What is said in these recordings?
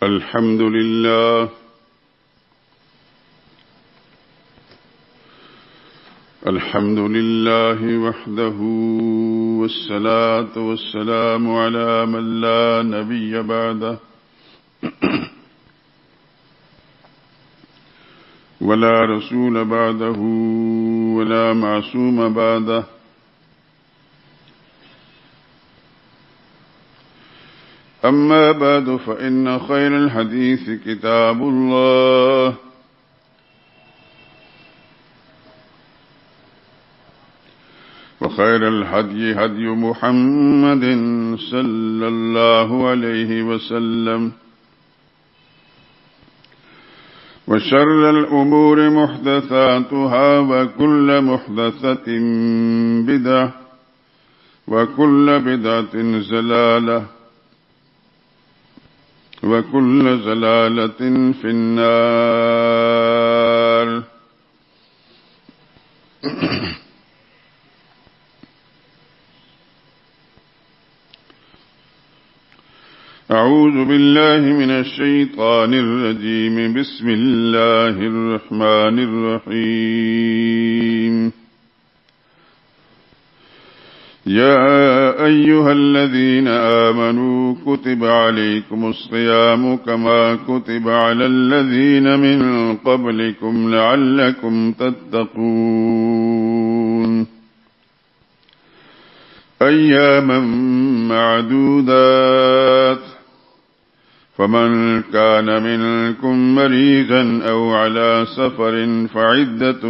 الحمد لله الحمد لله وحده والصلاة والسلام على من لا نبي بعده ولا رسول بعده ولا معصوم بعده أما بعد فإن خير الحديث كتاب الله وخير الهدي هدي محمد صلى الله عليه وسلم وشر الأمور محدثاتها وكل محدثة بدعة وكل بدعة ضلالة وكل ضلالة في النار أعوذ بالله من الشيطان الرجيم بسم الله الرحمن الرحيم يا أيها الذين آمنوا كتب عليكم الصيام كما كتب على الذين من قبلكم لعلكم تتقون أياما معدودات فمن كان منكم مريضا أو على سفر فعدة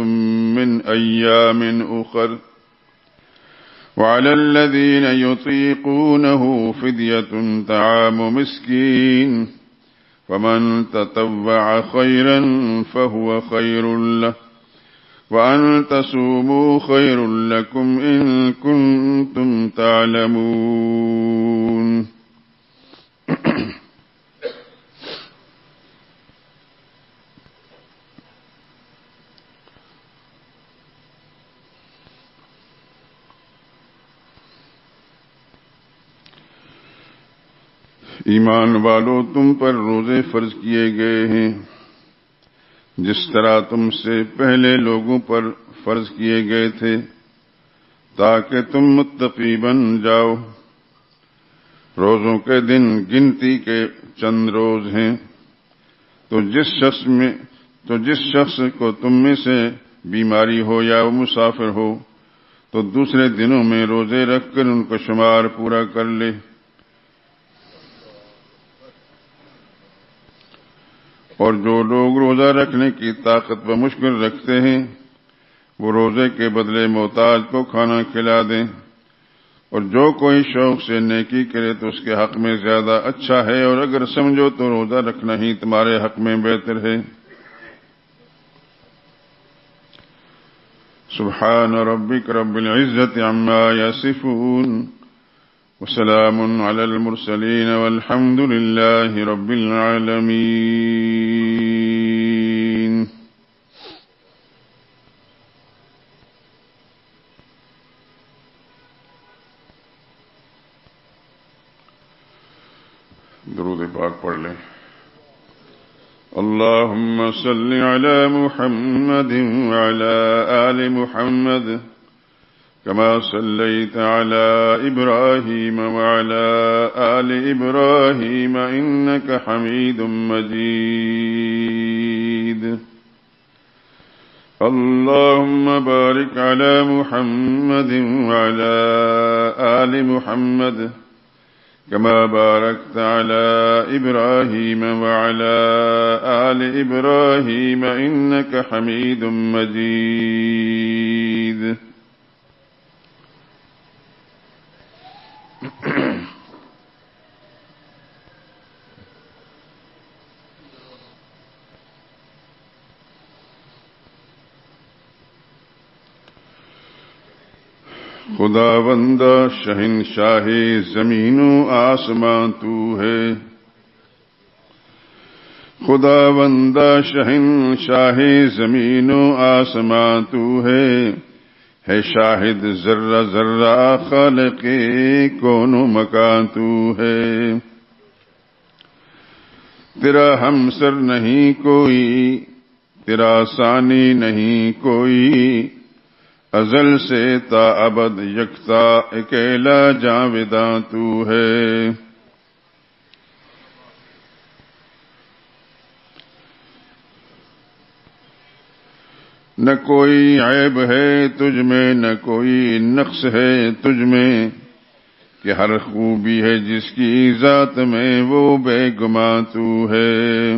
من أيام أخر وعلى الذين يطيقونه فدية طعام مسكين فمن تطوع خيرا فهو خير له وأن تصوموا خير لكم إن كنتم تعلمون ایمان والو تم پر روزے فرض کیے گئے ہیں جس طرح تم سے پہلے لوگوں پر فرض کیے گئے تھے تاکہ تم متقی بن جاؤ۔ روزوں کے دن گنتی کے چند روز ہیں، تو جس شخص کو تم میں سے بیماری ہو یا وہ مسافر ہو تو دوسرے دنوں میں روزے رکھ کر ان کا شمار پورا کر لے۔ اور جو لوگ روزہ رکھنے کی طاقت و مشکل رکھتے ہیں وہ روزے کے بدلے محتاج کو کھانا کھلا دیں، اور جو کوئی شوق سے نیکی کرے تو اس کے حق میں زیادہ اچھا ہے، اور اگر سمجھو تو روزہ رکھنا ہی تمہارے حق میں بہتر ہے۔ سبحان ربک رب العزت عما یصفون وسلام علی المرسلین والحمد للہ رب العالمین۔ درود پاک پڑھ لیں۔ اللہم صل علی محمد وعلی آل محمد كما صليت على إبراهيم وعلى آل إبراهيم إنك حميد مجيد۔ اللهم بارك على محمد وعلى آل محمد كما باركت على إبراهيم وعلى آل إبراهيم إنك حميد مجيد۔ خداوندہ شہنشاہ زمین و آسمان تو ہے، خداوندہ شہنشاہ زمین و آسمان تو ہے شاہد ذرہ ذرہ خالق کون و مکان تو ہے۔ تیرا ہمسر نہیں کوئی، تیرا ثانی نہیں کوئی، ازل سے تا ابد یکتا اکیلا جاویداں تو ہے۔ نہ کوئی عیب ہے تجھ میں، نہ کوئی نقص ہے تجھ میں، کہ ہر خوبی ہے جس کی ذات میں وہ بے گماں تو ہے۔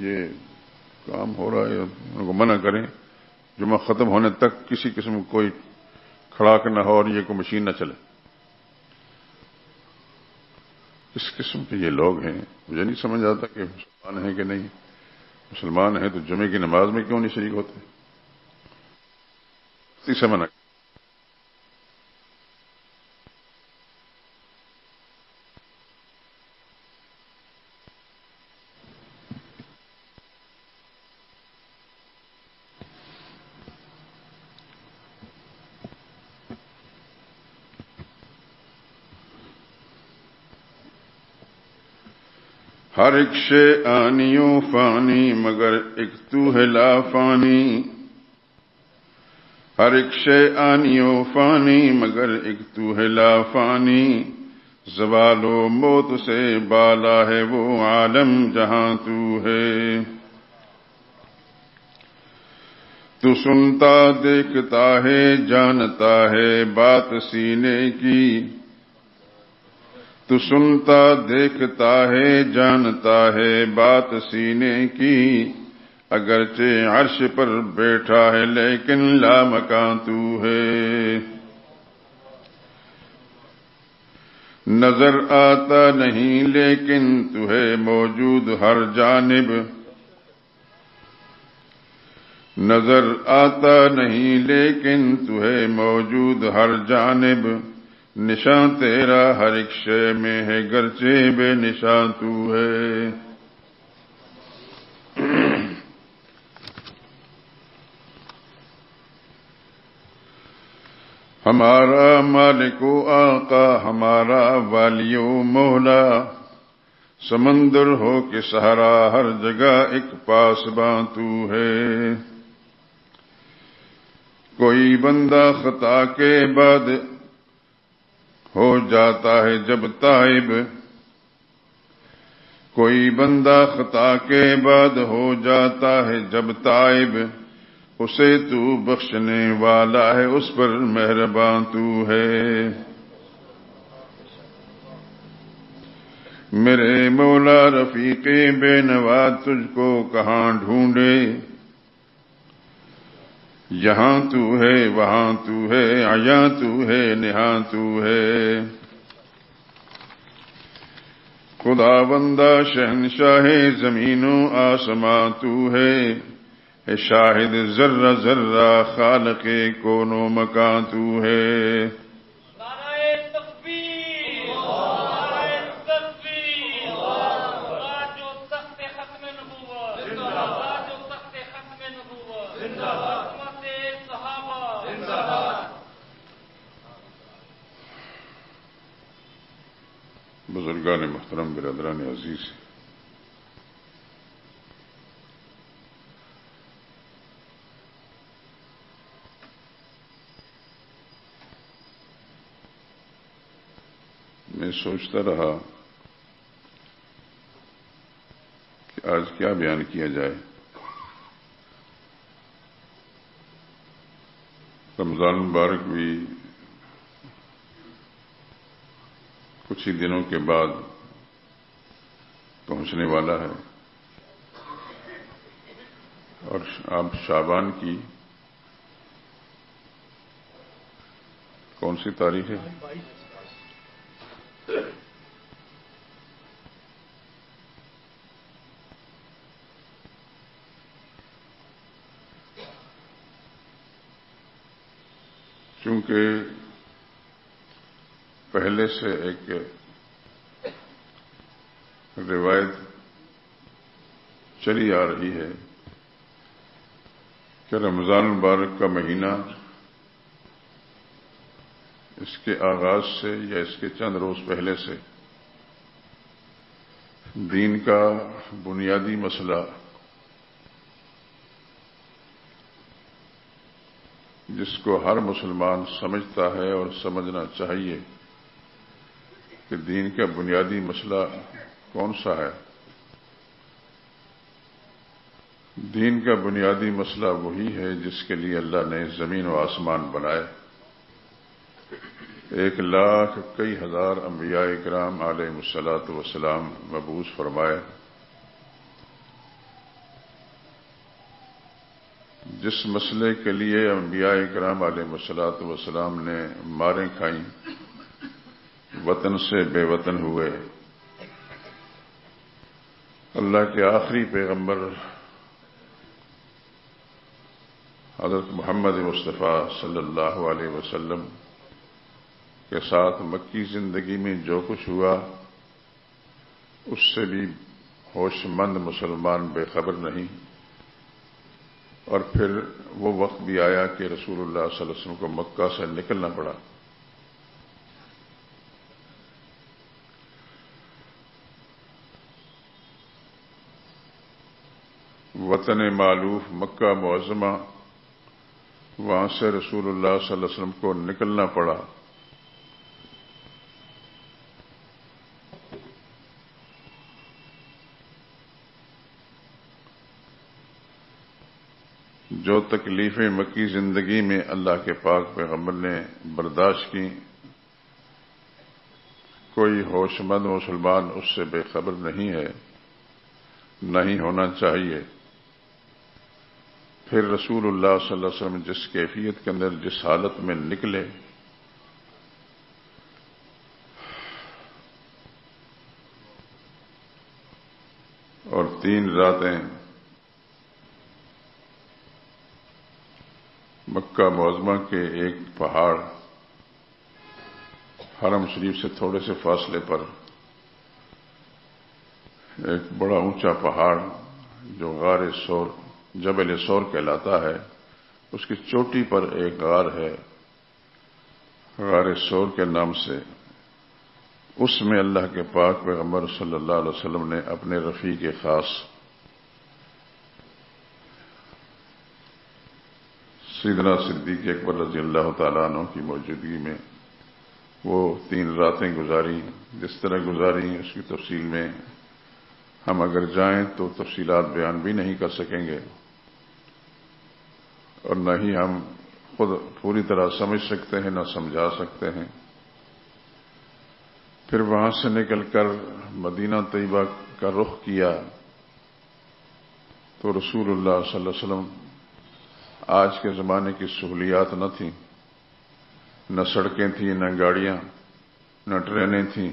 یہ کام ہو رہا ہے، ان کو منع کریں جمعہ ختم ہونے تک کسی قسم کوئی کھڑاک نہ ہو اور یہ کوئی مشین نہ چلے۔ کس قسم کے یہ لوگ ہیں، مجھے نہیں سمجھ آتا کہ مسلمان ہیں کہ نہیں۔ مسلمان ہیں تو جمعے کی نماز میں کیوں نہیں شریک ہوتے؟ تیسرا منع۔ ہر ایک شے آنی و فانی مگر ایک تو ہے لا فانی، ہر ایک شے آنی و فانی مگر ایک تو ہے لا فانی، زوال و موت سے بالا ہے وہ عالم جہاں تو ہے۔ تو سنتا دیکھتا ہے جانتا ہے بات سینے کی، تو سنتا دیکھتا ہے جانتا ہے بات سینے کی، اگرچہ عرش پر بیٹھا ہے لیکن لامکاں تو ہے۔ نظر آتا نہیں لیکن تو ہے موجود ہر جانب، نظر آتا نہیں لیکن تو ہے موجود ہر جانب، نشان تیرا ہر ایک شے میں ہے گرچہ بے نشان تو ہے۔ ہمارا مالک و آقا، ہمارا والی و مولا، سمندر ہو کہ صحرا ہر جگہ ایک پاسباں تو ہے۔ کوئی بندہ خطا کے بعد ہو جاتا ہے جب تائب، کوئی بندہ خطا کے بعد ہو جاتا ہے جب تائب، اسے تو بخشنے والا ہے اس پر مہرباں تو ہے۔ میرے مولا رفیق بے نوا تجھ کو کہاں ڈھونڈے، یہاں تو ہے وہاں تو ہے عیاں تو ہے نہاں تو ہے۔ خدا بندہ شہنشاہ زمین و آسماں تو ہے، شاہد ذرہ ذرہ خالق کون و مکان تو ہے۔ نعرہ تکبیر، نعرہ تکبیر، جو تخت ختم نبوت، جو تخت ختم نبوت، عظمت صحابہ۔ بزرگان محترم، برادران عزیز، میں سوچتا رہا کہ آج کیا بیان کیا جائے۔ رمضان مبارک بھی کچھ ہی دنوں کے بعد پہنچنے والا ہے، اور اب شعبان کی کون سی تاریخ ہے؟ چونکہ پہلے سے ایک روایت چلی آ رہی ہے کہ رمضان مبارک کا مہینہ اس کے آغاز سے یا اس کے چند روز پہلے سے دین کا بنیادی مسئلہ جس کو ہر مسلمان سمجھتا ہے اور سمجھنا چاہیے کہ دین کا بنیادی مسئلہ کون سا ہے۔ دین کا بنیادی مسئلہ وہی ہے جس کے لیے اللہ نے زمین و آسمان بنائے، 1,00,000 کئی ہزار انبیاء کرام علیہ الصلوۃ والسلام مبعوث فرمائے، جس مسئلے کے لیے انبیاء کرام علیہ الصلوۃ والسلام نے ماریں کھائیں، وطن سے بے وطن ہوئے، اللہ کے آخری پیغمبر حضرت محمد مصطفیٰ صلی اللہ علیہ وسلم کے ساتھ مکی زندگی میں جو کچھ ہوا اس سے بھی ہوش مند مسلمان بے خبر نہیں، اور پھر وہ وقت بھی آیا کہ رسول اللہ صلی اللہ علیہ وسلم کو مکہ سے نکلنا پڑا۔ وطن مالوف مکہ معظمہ، وہاں سے رسول اللہ صلی اللہ علیہ وسلم کو نکلنا پڑا۔ جو تکلیفیں مکی زندگی میں اللہ کے پاک پیغمبر نے برداشت کی، کوئی ہوش مند مسلمان اس سے بے خبر نہیں ہے، نہیں ہونا چاہیے۔ پھر رسول اللہ صلی اللہ علیہ وسلم جس کیفیت کے اندر جس حالت میں نکلے، اور 3 راتیں مکہ معظمہ کے ایک پہاڑ حرم شریف سے تھوڑے سے فاصلے پر ایک بڑا اونچا پہاڑ جو غار سور جبل سور کہلاتا ہے، اس کی چوٹی پر ایک غار ہے غار سور کے نام سے، اس میں اللہ کے پاک پیغمبر صلی اللہ علیہ وسلم نے اپنے رفیق خاص سیدنا صدیق اکبر رضی اللہ تعالیٰ عنہ کی موجودگی میں وہ 3 راتیں گزاری۔ جس طرح گزاری اس کی تفصیل میں ہم اگر جائیں تو تفصیلات بیان بھی نہیں کر سکیں گے، اور نہ ہی ہم خود پوری طرح سمجھ سکتے ہیں، نہ سمجھا سکتے ہیں۔ پھر وہاں سے نکل کر مدینہ طیبہ کا رخ کیا تو رسول اللہ صلی اللہ علیہ وسلم، آج کے زمانے کی سہولیات نہ تھیں، نہ سڑکیں تھیں، نہ گاڑیاں، نہ ٹرینیں تھیں،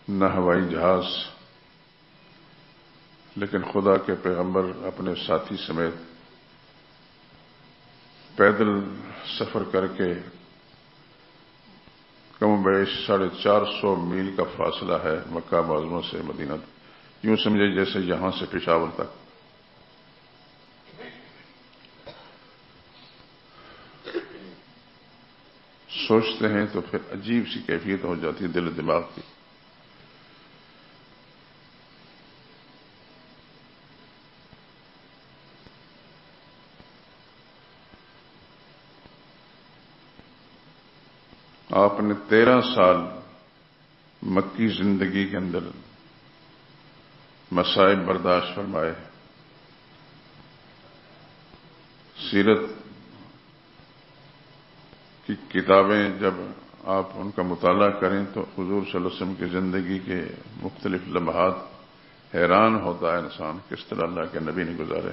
نہ ہوائی جہاز، لیکن خدا کے پیغمبر اپنے ساتھی سمیت پیدل سفر کر کے، کم بیش 450 میل کا فاصلہ ہے مکہ معظمہ سے مدینہ، یوں سمجھے جیسے یہاں سے پشاور تک، سوچتے ہیں تو پھر عجیب سی کیفیت ہو جاتی ہے دل و دماغ کی۔ آپ نے 13 سال مکی زندگی کے اندر مصائب برداشت فرمائے۔ سیرت کی کتابیں جب آپ ان کا مطالعہ کریں تو حضور صلی اللہ علیہ وسلم کی زندگی کے مختلف لمحات حیران ہوتا ہے انسان، کس طرح اللہ کے نبی نے گزارے۔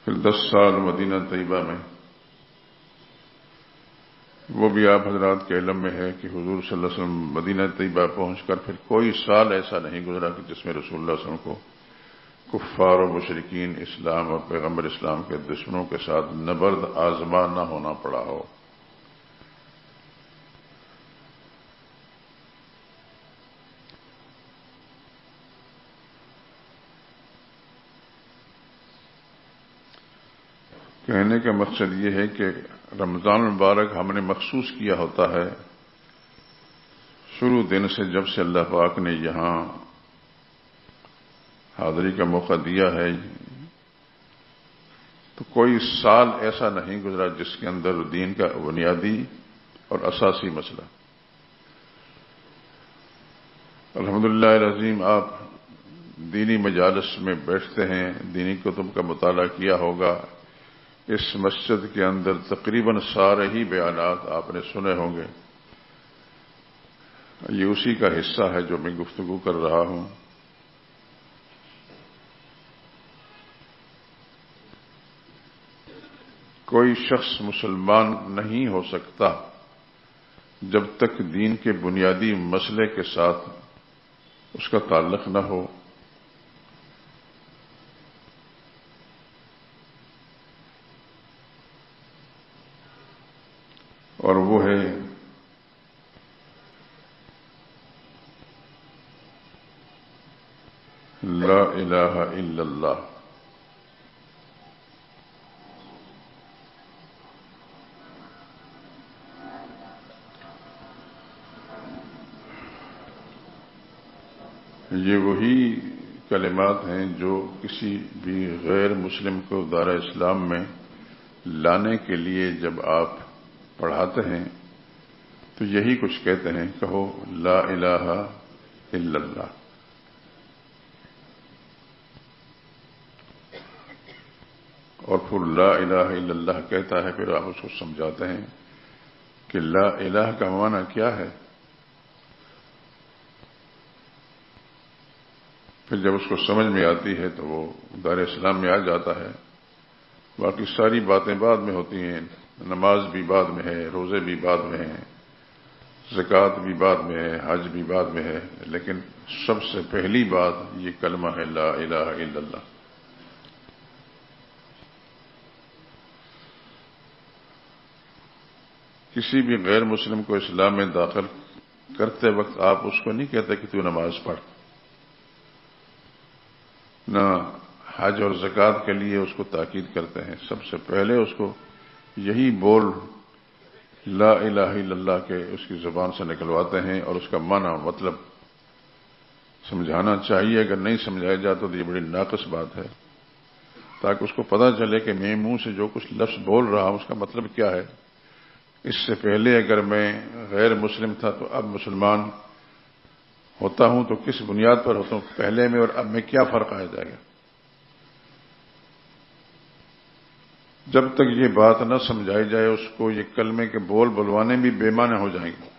پھر 10 سال مدینہ طیبہ میں، وہ بھی آپ حضرات کے علم میں ہے کہ حضور صلی اللہ علیہ وسلم مدینہ طیبہ پہنچ کر پھر کوئی سال ایسا نہیں گزرا کہ جس میں رسول اللہ صلی اللہ علیہ وسلم کو کفار و مشرکین اسلام اور پیغمبر اسلام کے دشمنوں کے ساتھ نبرد آزما نہ ہونا پڑا ہو۔ کہنے کا مقصد یہ ہے کہ رمضان المبارک ہم نے مخصوص کیا ہوتا ہے شروع دن سے، جب سے اللہ پاک نے یہاں حاضری کا موقع دیا ہے، تو کوئی سال ایسا نہیں گزرا جس کے اندر دین کا بنیادی اور اساسی مسئلہ۔ الحمدللہ العظیم، آپ دینی مجالس میں بیٹھتے ہیں، دینی کتب کا مطالعہ کیا ہوگا، اس مسجد کے اندر تقریباً سارے ہی بیانات آپ نے سنے ہوں گے۔ یہ اسی کا حصہ ہے جو میں گفتگو کر رہا ہوں۔ کوئی شخص مسلمان نہیں ہو سکتا جب تک دین کے بنیادی مسئلے کے ساتھ اس کا تعلق نہ ہو۔ اور وہ ہے لا الہ الا اللہ۔ یہ وہی کلمات ہیں جو کسی بھی غیر مسلم کو دائرہ اسلام میں لانے کے لیے جب آپ پڑھاتے ہیں تو یہی کچھ کہتے ہیں، کہو لا الہ الا اللہ۔ اور پھر لا الہ الا اللہ کہتا ہے، پھر آپ اس کو سمجھاتے ہیں کہ لا الہ کا معنی کیا ہے۔ پھر جب اس کو سمجھ میں آتی ہے تو وہ دائرہ اسلام میں آ جاتا ہے۔ باقی ساری باتیں بعد میں ہوتی ہیں، نماز بھی بعد میں ہے، روزے بھی بعد میں ہیں، زکوٰۃ بھی بعد میں ہے، حج بھی بعد میں ہے، لیکن سب سے پہلی بات یہ کلمہ ہے لا الہ الا اللہ۔ کسی بھی غیر مسلم کو اسلام میں داخل کرتے وقت آپ اس کو نہیں کہتے کہ تو نماز پڑھ، نہ حج اور زکوٰۃ کے لیے اس کو تاکید کرتے ہیں۔ سب سے پہلے اس کو یہی بول لا الہ الا اللہ کے اس کی زبان سے نکلواتے ہیں، اور اس کا معنی مطلب سمجھانا چاہیے۔ اگر نہیں سمجھایا جاتا تو یہ بڑی ناقص بات ہے، تاکہ اس کو پتہ چلے کہ میں منہ سے جو کچھ لفظ بول رہا ہوں اس کا مطلب کیا ہے۔ اس سے پہلے اگر میں غیر مسلم تھا تو اب مسلمان ہوتا ہوں تو کس بنیاد پر ہوتا ہوں، پہلے میں اور اب میں کیا فرق آ جائے گا۔ جب تک یہ بات نہ سمجھائی جائے اس کو یہ کلمے کے بول بلوانے بھی بے معنی ہو جائیں گے۔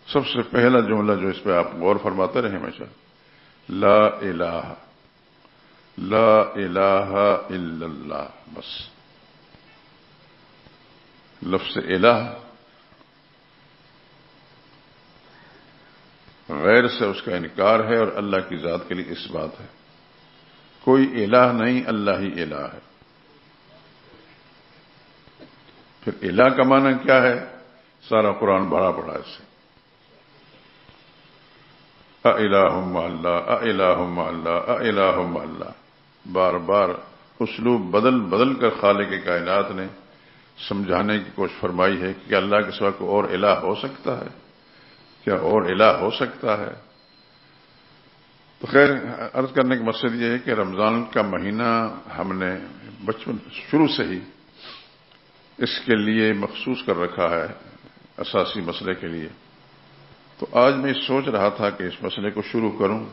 سب سے پہلا جملہ جو اس پہ آپ غور فرماتے رہے ہمیشہ، لا الہ، لا الہ الا اللہ، بس لفظ الہ غیر سے اس کا انکار ہے اور اللہ کی ذات کے لیے اس بات ہے۔ کوئی الہ نہیں، اللہ ہی الہ ہے۔ پھر الہ کا معنی کیا ہے؟ سارا قرآن بھرا پڑا اس سے، اِلٰہٌ مع اللہ، اِلٰہٌ مع اللہ، اِلٰہٌ مع اللہ، بار بار اسلوب بدل بدل کر خالق کائنات نے سمجھانے کی کوشش فرمائی ہے کہ اللہ کے سوا کوئی اور الہ ہو سکتا ہے؟ کیا اور الہ ہو سکتا ہے؟ تو خیر، عرض کرنے کا مقصد یہ ہے کہ رمضان کا مہینہ ہم نے بچپن شروع سے ہی اس کے لیے مخصوص کر رکھا ہے، اساسی مسئلے کے لیے۔ تو آج میں سوچ رہا تھا کہ اس مسئلے کو شروع کروں،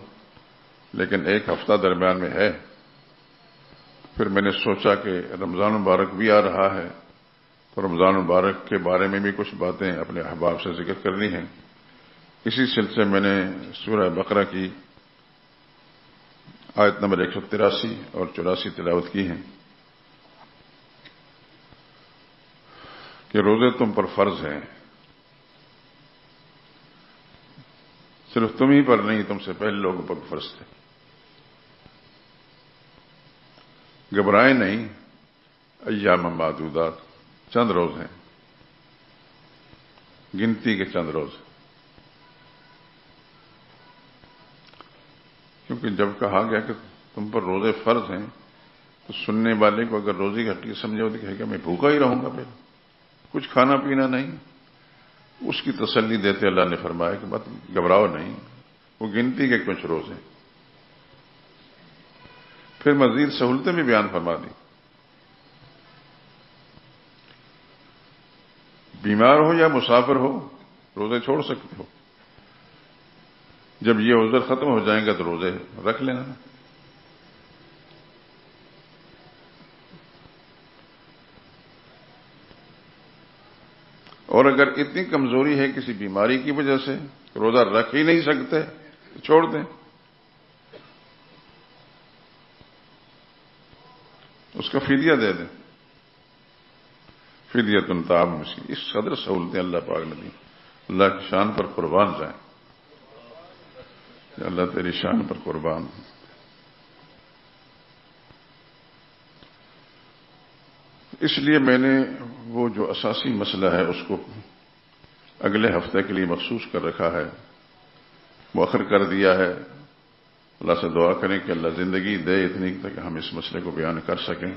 لیکن ایک ہفتہ درمیان میں ہے۔ پھر میں نے سوچا کہ رمضان مبارک بھی آ رہا ہے، تو رمضان مبارک کے بارے میں بھی کچھ باتیں اپنے احباب سے ذکر کرنی ہیں۔ اسی سلسلے میں نے سورہ بقرہ کی آیت نمبر 183 اور 84 تلاوت کی ہیں کہ روزے تم پر فرض ہیں، صرف تم ہی پر نہیں، تم سے پہلے لوگوں پر فرض تھے۔ گھبرائیں نہیں، ایام معدودات، چند روز ہیں، گنتی کے چند روز۔ کیونکہ جب کہا گیا کہ تم پر روزے فرض ہیں تو سننے والے کو اگر روزے کی حقیقت سمجھے تو کہے گا میں بھوکا ہی رہوں گا، پھر کچھ کھانا پینا نہیں. اس کی تسلی دیتے اللہ نے فرمایا کہ مت گھبراؤ نہیں، وہ گنتی کے کچھ روزے. پھر مزید سہولتیں بھی بیان فرما دی. بیمار ہو یا مسافر ہو روزے چھوڑ سکتے ہو، جب یہ عذر ختم ہو جائیں گے تو روزے رکھ لینا. اور اگر اتنی کمزوری ہے کسی بیماری کی وجہ سے روزہ رکھ ہی نہیں سکتے تو چھوڑ دیں، اس کا فدیہ دے دیں. فدیۃ طعام مسکین. اس قدر سہولتیں اللہ پاک نے دی. اللہ کی شان پر قربان جائیں. یا اللہ تیری شان پر قربان. اس لیے میں نے وہ جو اساسی مسئلہ ہے اس کو اگلے ہفتے کے لیے مخصوص کر رکھا ہے، مؤخر کر دیا ہے. اللہ سے دعا کریں کہ اللہ زندگی دے اتنی تک ہم اس مسئلے کو بیان کر سکیں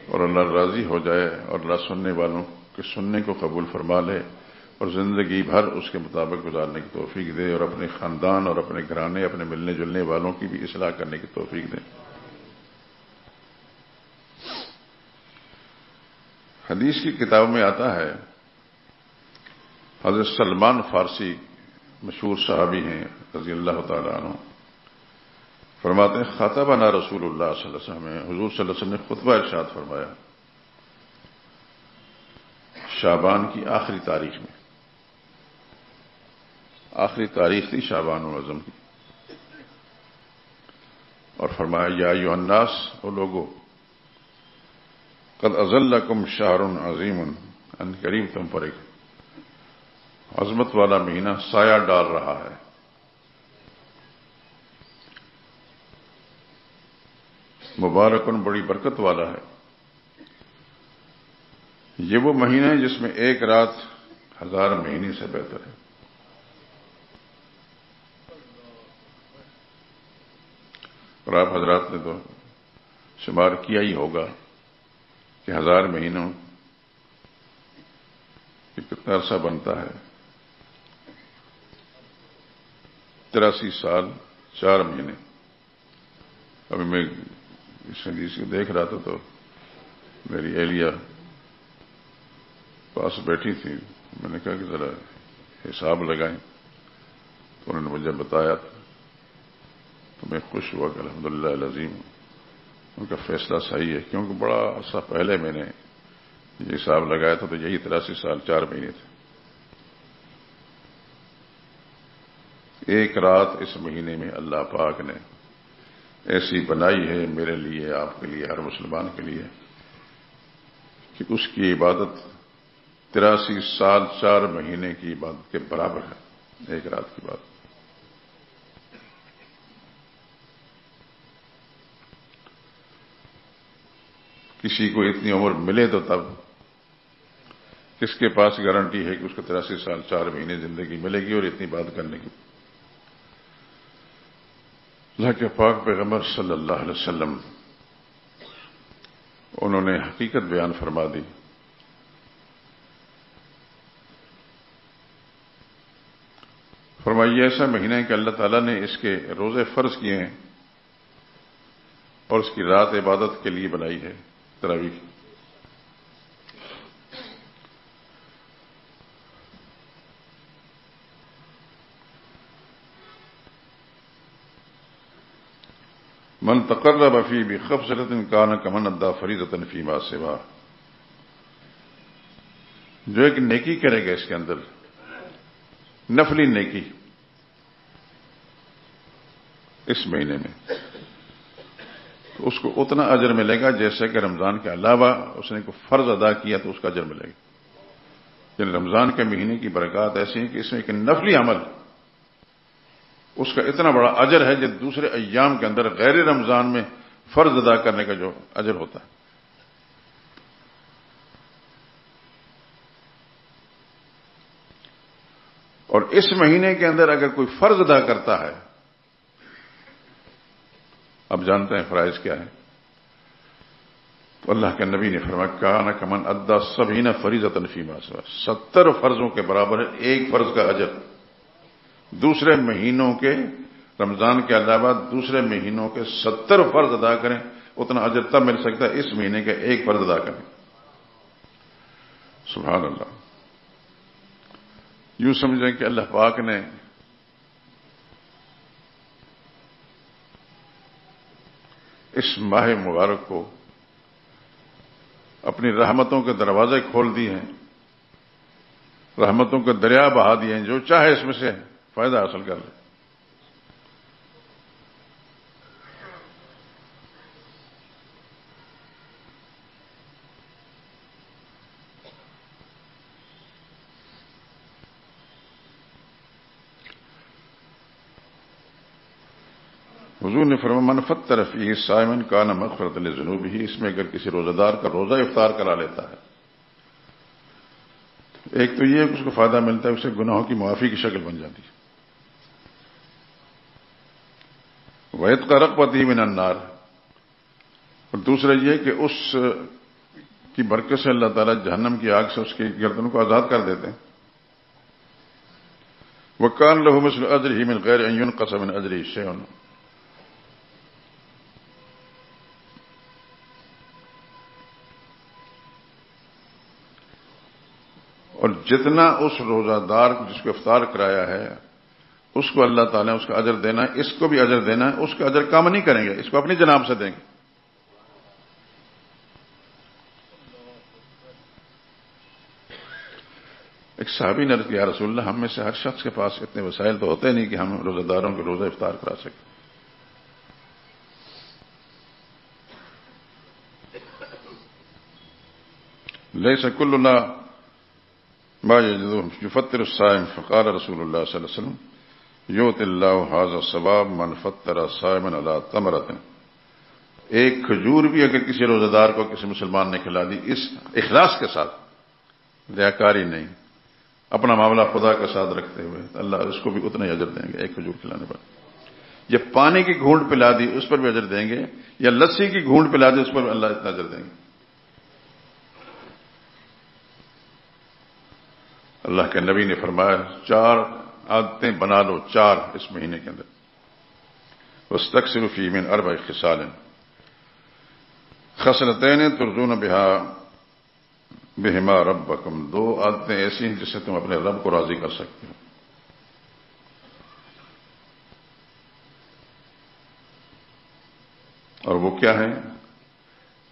اور اللہ راضی ہو جائے اور اللہ سننے والوں کے سننے کو قبول فرما لے اور زندگی بھر اس کے مطابق گزارنے کی توفیق دے اور اپنے خاندان اور اپنے گھرانے اپنے ملنے جلنے والوں کی بھی اصلاح کرنے کی توفیق دے. حدیث کی کتاب میں آتا ہے، حضرت سلمان فارسی مشہور صحابی ہیں رضی اللہ تعالیٰ عنہ، فرماتے ہیں خطبنا رسول اللہ صلی اللہ علیہ وسلم، حضور صلی اللہ علیہ وسلم نے خطبہ ارشاد فرمایا شعبان کی آخری تاریخ میں. آخری تاریخ تھی شعبان المعظم کی، اور فرمایا یا ایھا الناس، او لوگو، قد اظلکم شہر عظیم، ان قریب تم پر ایک عظمت والا مہینہ سایہ ڈال رہا ہے. مبارکن، بڑی برکت والا ہے. یہ وہ مہینہ ہے جس میں ایک رات 1000 مہینے سے بہتر ہے. اور آپ حضرات نے تو شمار کیا ہی ہوگا کہ 1000 مہینوں کی کتنا عرصہ بنتا ہے. 83 سال 4 مہینے. ابھی میں اس حدیث کو دیکھ رہا تھا تو میری اہلیہ پاس بیٹھی تھی. میں نے کہا کہ ذرا حساب لگائیں، تو انہوں نے مجھے بتایا تو میں خوش ہوا کہ الحمدللہ العظیم ان کا فیصلہ صحیح ہے، کیونکہ بڑا عرصہ پہلے میں نے یہ حساب لگایا تھا تو یہی 83 سال 4 مہینے تھے. ایک رات اس مہینے میں اللہ پاک نے ایسی بنائی ہے میرے لیے، آپ کے لیے، ہر مسلمان کے لیے، کہ اس کی عبادت 83 سال 4 مہینے کی عبادت کے برابر ہے. ایک رات کی بات. کسی کو اتنی عمر ملے تو تب کس کے پاس گارنٹی ہے کہ اس کو 83 سال 4 مہینے زندگی ملے گی اور اتنی بات کرنے کی. اللہ کے پاک پیغمبر صلی اللہ علیہ وسلم انہوں نے حقیقت بیان فرما دی. فرمائیے ایسا مہینہ ہے کہ اللہ تعالیٰ نے اس کے روزے فرض کیے ہیں اور اس کی رات عبادت کے لیے بنائی ہے، تراویح. من تقرب فی بخفضۃ کان کمن ادى فریضۃ فیما سوا. جو ایک نیکی کرے گا اس کے اندر نفلی نیکی اس مہینے میں، تو اس کو اتنا اجر ملے گا جیسے کہ رمضان کے علاوہ اس نے کوئی فرض ادا کیا تو اس کا اجر ملے گا. یعنی رمضان کے مہینے کی برکات ایسی ہیں کہ اس میں ایک نفلی عمل اس کا اتنا بڑا اجر ہے جو دوسرے ایام کے اندر غیر رمضان میں فرض ادا کرنے کا جو اجر ہوتا ہے. اور اس مہینے کے اندر اگر کوئی فرض ادا کرتا ہے اب جانتے ہیں فرائض کیا ہے؟ تو اللہ کے نبی نے فرمایا کان کمن ادا سبعین فریضۃ فیما سوا، 70 فرضوں کے برابر ہے ایک فرض کا اجر۔ دوسرے مہینوں کے، رمضان کے علاوہ دوسرے مہینوں کے 70 فرض ادا کریں، اتنا اجر تب مل سکتا ہے اس مہینے کے ایک فرض ادا کریں۔ سبحان اللہ۔ یوں سمجھیں کہ اللہ پاک نے اس ماہ مبارک کو اپنی رحمتوں کے دروازے کھول دیے ہیں، رحمتوں کے دریا بہا دیے ہیں، جو چاہے اس میں سے فائدہ حاصل کر لے۔ حضور نے فرمایا من فطر فیہ صائما کان مغفرۃ لذنوبہ، اس میں اگر کسی روزہ دار کا روزہ افطار کرا لیتا ہے، ایک تو یہ کہ اس کو فائدہ ملتا ہے، اسے گناہوں کی معافی کی شکل بن جاتی ہے۔ وعتق رقبتہ من النار، اور دوسرا یہ کہ اس کی برکت سے اللہ تعالیٰ جہنم کی آگ سے اس کی گردن کو آزاد کر دیتے ہیں۔ وکان لہ مثل اجرہ من غیر ان ینقص من اجرہ شیء، اور جتنا اس روزہ دار جس کو افطار کرایا ہے اس کو اللہ تعالیٰ نے اس کا اجر دینا ہے، اس کو بھی اجر دینا ہے، اس کا اجر کم نہیں کریں گے، اس کو اپنی جناب سے دیں گے۔ ایک صحابی نے عرض کیا یا رسول اللہ، ہم میں سے ہر شخص کے پاس اتنے وسائل تو ہوتے نہیں کہ ہم روزہ داروں کے روزہ افطار کرا سکیں۔ لیس کل ما یجدہ یفطر الصائم، فقال رسول اللہ صلی اللہ علیہ وسلم یؤت اللہ ھذا الثواب من فطر صائما علی تمرۃ، ایک کھجور بھی اگر کسی روزہ دار کو کسی مسلمان نے کھلا دی، اس اخلاص کے ساتھ، ریاکاری نہیں، اپنا معاملہ خدا کے ساتھ رکھتے ہوئے، اللہ اس کو بھی اتنا ہی اجر دیں گے ایک کھجور کھلانے پر۔ یا پانی کی گھونٹ پلا دی اس پر بھی اجر دیں گے، یا لسی کی گھونٹ پلا دی اس پر بھی اللہ اتنا اجر دیں گے۔ اللہ کے نبی نے فرمایا 4 عادتیں بنا لو، 4 اس مہینے کے اندر۔ واستکثروا فیہ من 4 خصال، خصلتین ترجون بہما ربکم، 2 عادتیں ایسی ہیں جس سے تم اپنے رب کو راضی کر سکتے ہو۔ اور وہ کیا ہے؟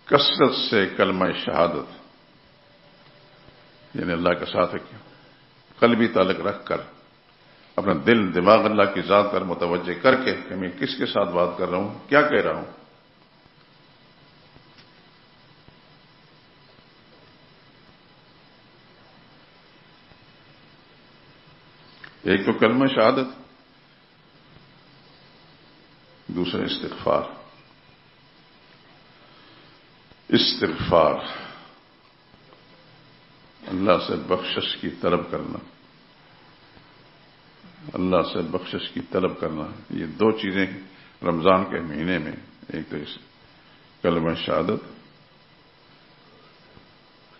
کثرت سے کلمہ شہادت، یعنی اللہ کے ساتھ قلبی تعلق رکھ کر، اپنا دل دماغ اللہ کی ذات پر متوجہ کر کے کہ میں کس کے ساتھ بات کر رہا ہوں، کیا کہہ رہا ہوں۔ ایک تو کلمہ شہادت، دوسرا استغفار۔ استغفار، اللہ سے بخشش کی طلب کرنا، اللہ سے بخشش کی طلب کرنا، یہ 2 چیزیں رمضان کے مہینے میں، ایک تو کلمہ شہادت۔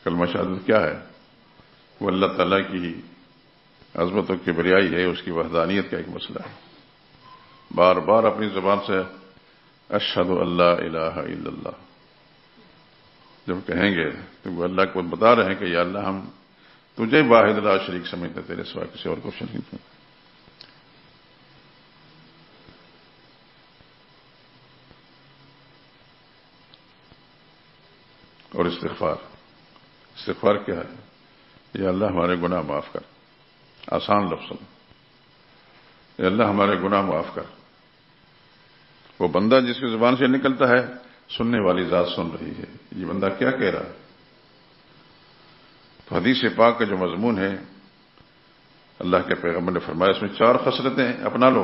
کلمہ شہادت کیا ہے؟ وہ اللہ تعالیٰ کی عظمت و کبریائی ہے، اس کی وحدانیت کا ایک مسئلہ ہے۔ بار بار اپنی زبان سے اشہد اللہ الہ الا اللہ جب کہیں گے تو وہ اللہ کو بتا رہے ہیں کہ یا اللہ ہم تجھے واحد لا شریک سمجھتے، تیرے سوا کسی اور کو شریک نہیں۔ اور استغفار کیا ہے؟ یا اللہ ہمارے گناہ معاف کر، آسان لفظ، یا اللہ ہمارے گناہ معاف کر۔ وہ بندہ جس کی زبان سے نکلتا ہے، سننے والی ذات سن رہی ہے، یہ بندہ کیا کہہ رہا ہے۔ تو حدیث پاک کا جو مضمون ہے، اللہ کے پیغمبر نے فرمایا اس میں 4 خصلتیں اپنا لو،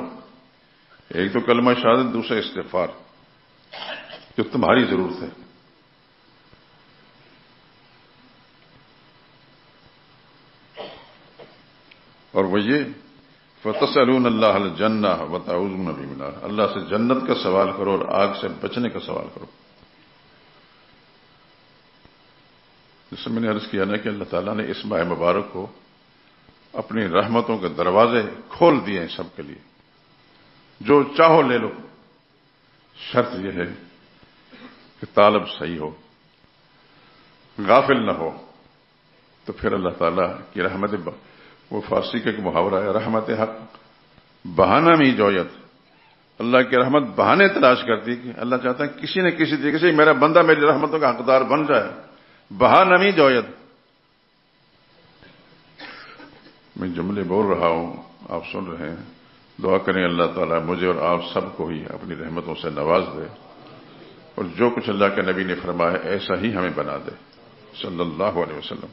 ایک تو کلمہ شہادت، دوسرا استغفار، جو تمہاری ضرورت ہے۔ اور وہ یہ فَتَسْأَلُونَ اللَّهَ الْجَنَّةَ وَتَعُوذُونَ بِهِ مِنَ النَّارِ، اللہ سے جنت کا سوال کرو اور آگ سے بچنے کا سوال کرو. جس سے میں نے عرض کیا نا کہ اللہ تعالیٰ نے اس ماہ مبارک کو اپنی رحمتوں کے دروازے کھول دیے ہیں سب کے لیے. جو چاہو لے لو، شرط یہ ہے کہ طالب صحیح ہو، غافل نہ ہو. تو پھر اللہ تعالیٰ کی رحمت، وہ فارسی کا ایک محاورہ ہے، رحمت حق بہانہ میں جویت. اللہ کی رحمت بہانے تلاش کرتی ہے کہ اللہ چاہتا ہے کسی نہ کسی طریقے سے میرا بندہ میری رحمتوں کا حقدار بن جائے. بہانہ میں جویت. میں جملے بول رہا ہوں، آپ سن رہے ہیں. دعا کریں اللہ تعالیٰ مجھے اور آپ سب کو ہی اپنی رحمتوں سے نواز دے، اور جو کچھ اللہ کے نبی نے فرمایا ایسا ہی ہمیں بنا دے صلی اللہ علیہ وسلم.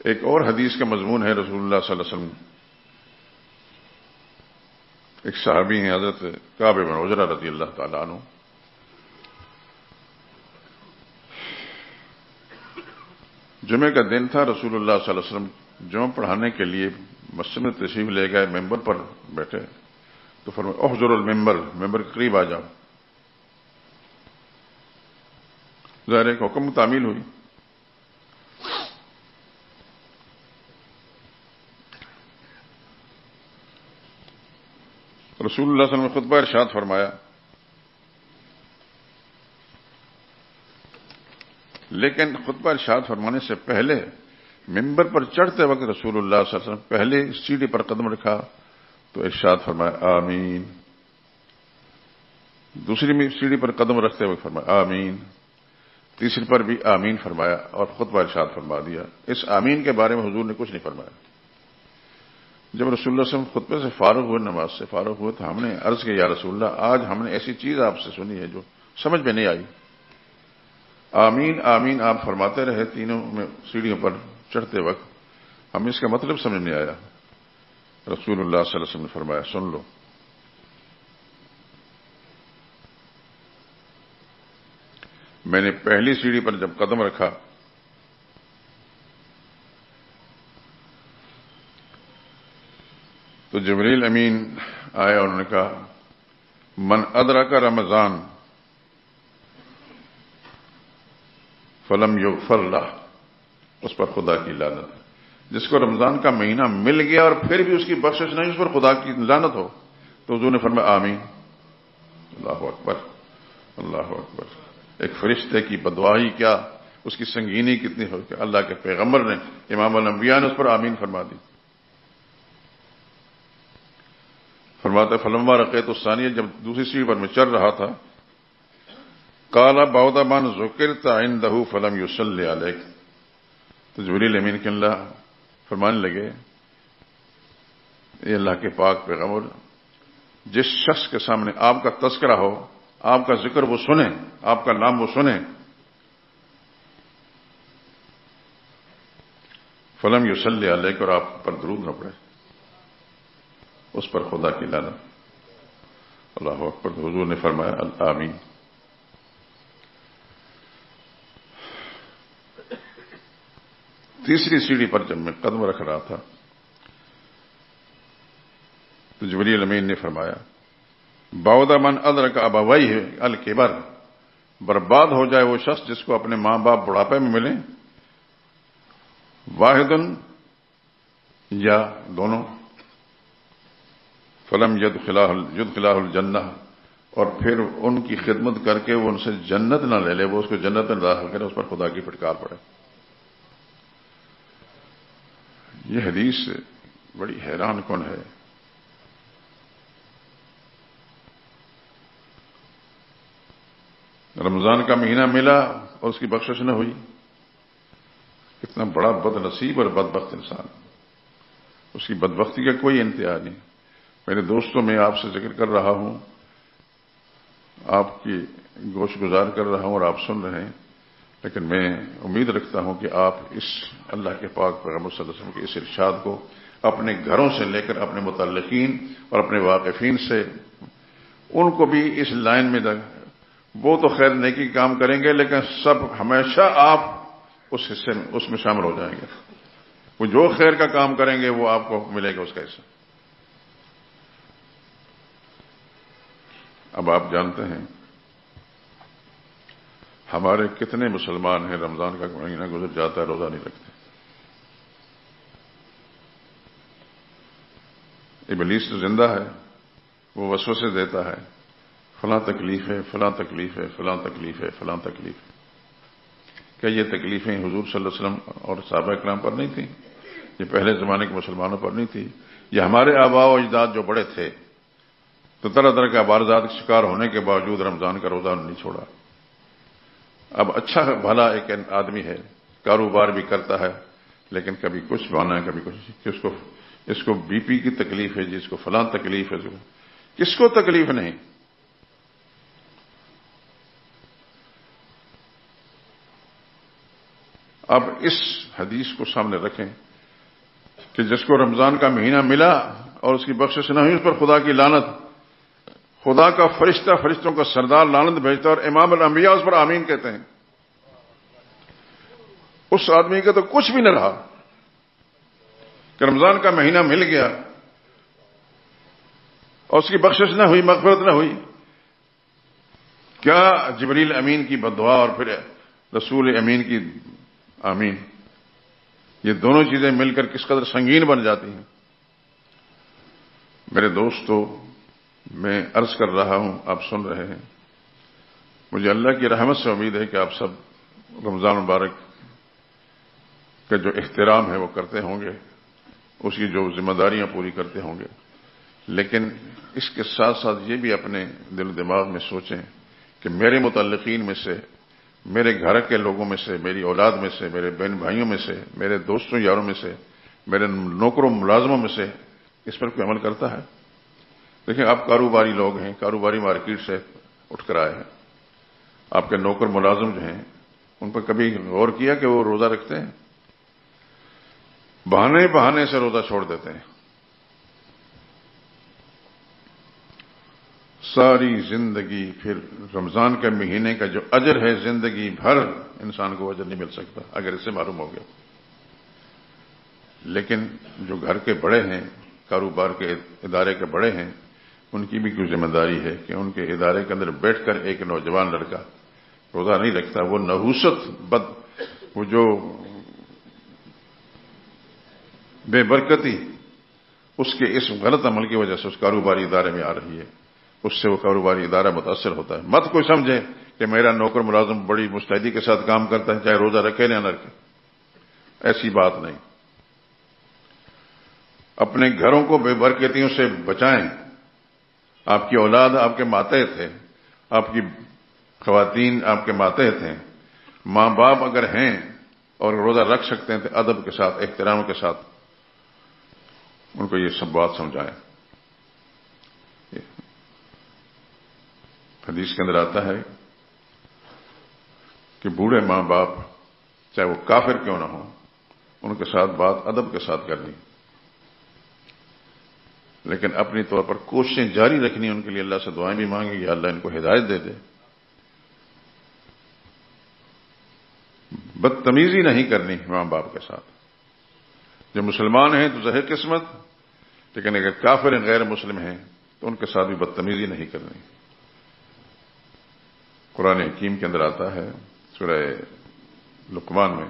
ایک اور حدیث کا مضمون ہے رسول اللہ صلی اللہ علیہ وسلم. ایک صحابی ہیں حضرت کعب بن عجرہ رضی اللہ تعالیٰ عنہ. جمعے کا دن تھا. رسول اللہ صلی اللہ علیہ وسلم جمعہ پڑھانے کے لیے مسجد میں تشریف لے گئے. ممبر پر بیٹھے تو فرمایا احضر الممبر، ممبر کے قریب آ جاؤ. ظاہر ایک حکم تعمیل ہوئی. رسول اللہ صلی اللہ علیہ وسلم نے خطبہ ارشاد فرمایا، لیکن خطبہ ارشاد فرمانے سے پہلے ممبر پر چڑھتے وقت رسول اللہ صلی اللہ علیہ وسلم پہلے سیڑھی پر قدم رکھا تو ارشاد فرمایا آمین. دوسری سیڑھی پر قدم رکھتے ہوئے فرمایا آمین. تیسری پر بھی آمین فرمایا اور خطبہ ارشاد فرما دیا. اس آمین کے بارے میں حضور نے کچھ نہیں فرمایا. جب رسول اللہ صلی اللہ علیہ وسلم خطبے سے فارغ ہوئے، نماز سے فارغ ہوئے، تو ہم نے عرض کیا یا رسول اللہ آج ہم نے ایسی چیز آپ سے سنی ہے جو سمجھ میں نہیں آئی. آمین آمین آپ فرماتے رہے تینوں میں سیڑھیوں پر چڑھتے وقت، ہمیں اس کا مطلب سمجھ نہیں آیا. رسول اللہ صلی اللہ علیہ وسلم نے فرمایا سن لو، میں نے پہلی سیڑھی پر جب قدم رکھا تو جبریل امین آیا، انہوں نے کہا من ادرک رمضان فلم یغفر لہ، اس پر خدا کی لعنت. جس کو رمضان کا مہینہ مل گیا اور پھر بھی اس کی بخشش نہیں، اس پر خدا کی لعنت ہو. تو حضور نے فرمایا آمین. اللہ اکبر اللہ اکبر. ایک فرشتے کی بددعائی کیا اس کی سنگینی کتنی ہو کہ اللہ کے پیغمبر نے، امام الانبیاء نے اس پر آمین فرما دی. فرماتا فلما رقیت الثانیہ، جب دوسری سیڑھی پر میں چڑھ رہا تھا، قال بعد من ذکرت عنده فلم يصلی علیک، تو جبریل امین کے اللہ فرمانے لگے اے اللہ کے پاک پیغمبر، جس شخص کے سامنے آپ کا تذکرہ ہو، آپ کا ذکر وہ سنیں، آپ کا نام وہ سنیں، فلم یصلی علیک، اور آپ پر درود نہ پڑے، اس پر خدا کی لعنت. اللہ اکبر. حضور نے فرمایا آمین. تیسری سیڑھی پر جب میں قدم رکھ رہا تھا تو جبریل امین نے فرمایا بعد من ادرک ابویہ الکبر، برباد ہو جائے وہ شخص جس کو اپنے ماں باپ بڑھاپے میں ملیں، واحد یا دونوں، فلم یدخلہ الجنہ، اور پھر ان کی خدمت کر کے وہ ان سے جنت نہ لے لے، وہ اس کو جنت میں داخل کرے، اس پر خدا کی پھٹکار پڑے. یہ حدیث بڑی حیران کن ہے. رمضان کا مہینہ ملا اور اس کی بخشش نہ ہوئی. کتنا بڑا بد نصیب اور بدبخت انسان. اس کی بدبختی کا کوئی انتہا نہیں. میرے دوستوں میں آپ سے ذکر کر رہا ہوں، آپ کی گوش گزار کر رہا ہوں اور آپ سن رہے ہیں، لیکن میں امید رکھتا ہوں کہ آپ اس اللہ کے پاک پیغمبر صلی اللہ علیہ وسلم کے اس ارشاد کو اپنے گھروں سے لے کر اپنے متعلقین اور اپنے واقفین سے ان کو بھی اس لائن میں وہ تو خیر نیکی کام کریں گے، لیکن سب ہمیشہ آپ اس حصے میں اس میں شامل ہو جائیں گے. وہ جو خیر کا کام کریں گے وہ آپ کو ملے گا اس کا حصہ. اب آپ جانتے ہیں ہمارے کتنے مسلمان ہیں رمضان کا مہینہ گزر جاتا ہے روزہ نہیں رکھتے. ابلیس تو زندہ ہے، وہ وسوسے دیتا ہے، فلاں تکلیف ہے، فلاں تکلیف ہے، فلاں تکلیف ہے، فلاں تکلیف ہے. کیا یہ تکلیفیں حضور صلی اللہ علیہ وسلم اور صحابہ کرام پر نہیں تھیں؟ یہ پہلے زمانے کے مسلمانوں پر نہیں تھی؟ یہ ہمارے آباء و اجداد جو بڑے تھے تو طرح طرح کے عوارضات کا شکار ہونے کے باوجود رمضان کا روزہ نہیں چھوڑا. اب اچھا بھلا ایک آدمی ہے، کاروبار بھی کرتا ہے، لیکن کبھی کچھ بہانا ہے، کبھی کچھ. اس کو بی پی کی تکلیف ہے، جس کو فلاں تکلیف ہے، کس کو تکلیف نہیں. اب اس حدیث کو سامنے رکھیں کہ جس کو رمضان کا مہینہ ملا اور اس کی بخشش نہ ہوئی، اس پر خدا کی لعنت. خدا کا فرشتہ، فرشتوں کا سردار لعنت بھیجتا اور امام الانبیاء اس پر آمین کہتے ہیں. اس آدمی کا تو کچھ بھی نہ رہا کہ رمضان کا مہینہ مل گیا اور اس کی بخشش نہ ہوئی، مغفرت نہ ہوئی. کیا جبریل امین کی بددعا اور پھر رسول امین کی آمین، یہ دونوں چیزیں مل کر کس قدر سنگین بن جاتی ہیں. میرے دوستو، میں عرض کر رہا ہوں، آپ سن رہے ہیں. مجھے اللہ کی رحمت سے امید ہے کہ آپ سب رمضان مبارک کا جو احترام ہے وہ کرتے ہوں گے، اس کی جو ذمہ داریاں پوری کرتے ہوں گے. لیکن اس کے ساتھ ساتھ یہ بھی اپنے دل و دماغ میں سوچیں کہ میرے متعلقین میں سے، میرے گھر کے لوگوں میں سے، میری اولاد میں سے، میرے بہن بھائیوں میں سے، میرے دوستوں یاروں میں سے، میرے نوکروں ملازموں میں سے اس پر کوئی عمل کرتا ہے؟ دیکھیں، آپ کاروباری لوگ ہیں، کاروباری مارکیٹ سے اٹھ کر آئے ہیں. آپ کے نوکر ملازم جو ہیں ان پر کبھی غور کیا کہ وہ روزہ رکھتے ہیں؟ بہانے بہانے سے روزہ چھوڑ دیتے ہیں. ساری زندگی پھر رمضان کے مہینے کا جو اجر ہے زندگی بھر انسان کو اجر نہیں مل سکتا اگر اسے معلوم ہو گیا. لیکن جو گھر کے بڑے ہیں، کاروبار کے ادارے کے بڑے ہیں، ان کی بھی کوئی ذمہ داری ہے کہ ان کے ادارے کے اندر بیٹھ کر ایک نوجوان لڑکا روزہ نہیں رکھتا، وہ نحوست وہ جو بے برکتی اس کے اس غلط عمل کی وجہ سے اس کاروباری ادارے میں آ رہی ہے، اس سے وہ کاروباری ادارہ متاثر ہوتا ہے. مت کوئی سمجھے کہ میرا نوکر ملازم بڑی مستعدی کے ساتھ کام کرتا ہے چاہے روزہ رکھے یا نہ رکھے. ایسی بات نہیں. اپنے گھروں کو بے برکتیوں سے بچائیں. آپ کی اولاد آپ کے ماتحت ہے، آپ کی خواتین آپ کے ماتحت ہیں. ماں باپ اگر ہیں اور روزہ رکھ سکتے ہیں تو ادب کے ساتھ، احترام کے ساتھ ان کو یہ سب بات سمجھائیں. حدیث کے اندر آتا ہے کہ بوڑھے ماں باپ چاہے وہ کافر کیوں نہ ہو، ان کے ساتھ بات ادب کے ساتھ کرنی، لیکن اپنی طور پر کوششیں جاری رکھنی. ان کے لیے اللہ سے دعائیں بھی مانگیں کہ اللہ ان کو ہدایت دے دے. بدتمیزی نہیں کرنی ماں باپ کے ساتھ. جو مسلمان ہیں تو ظاہر قسمت، لیکن اگر کافر غیر مسلم ہیں تو ان کے ساتھ بھی بدتمیزی نہیں کرنی. قرآن حکیم کے اندر آتا ہے سورہ لقمان میں،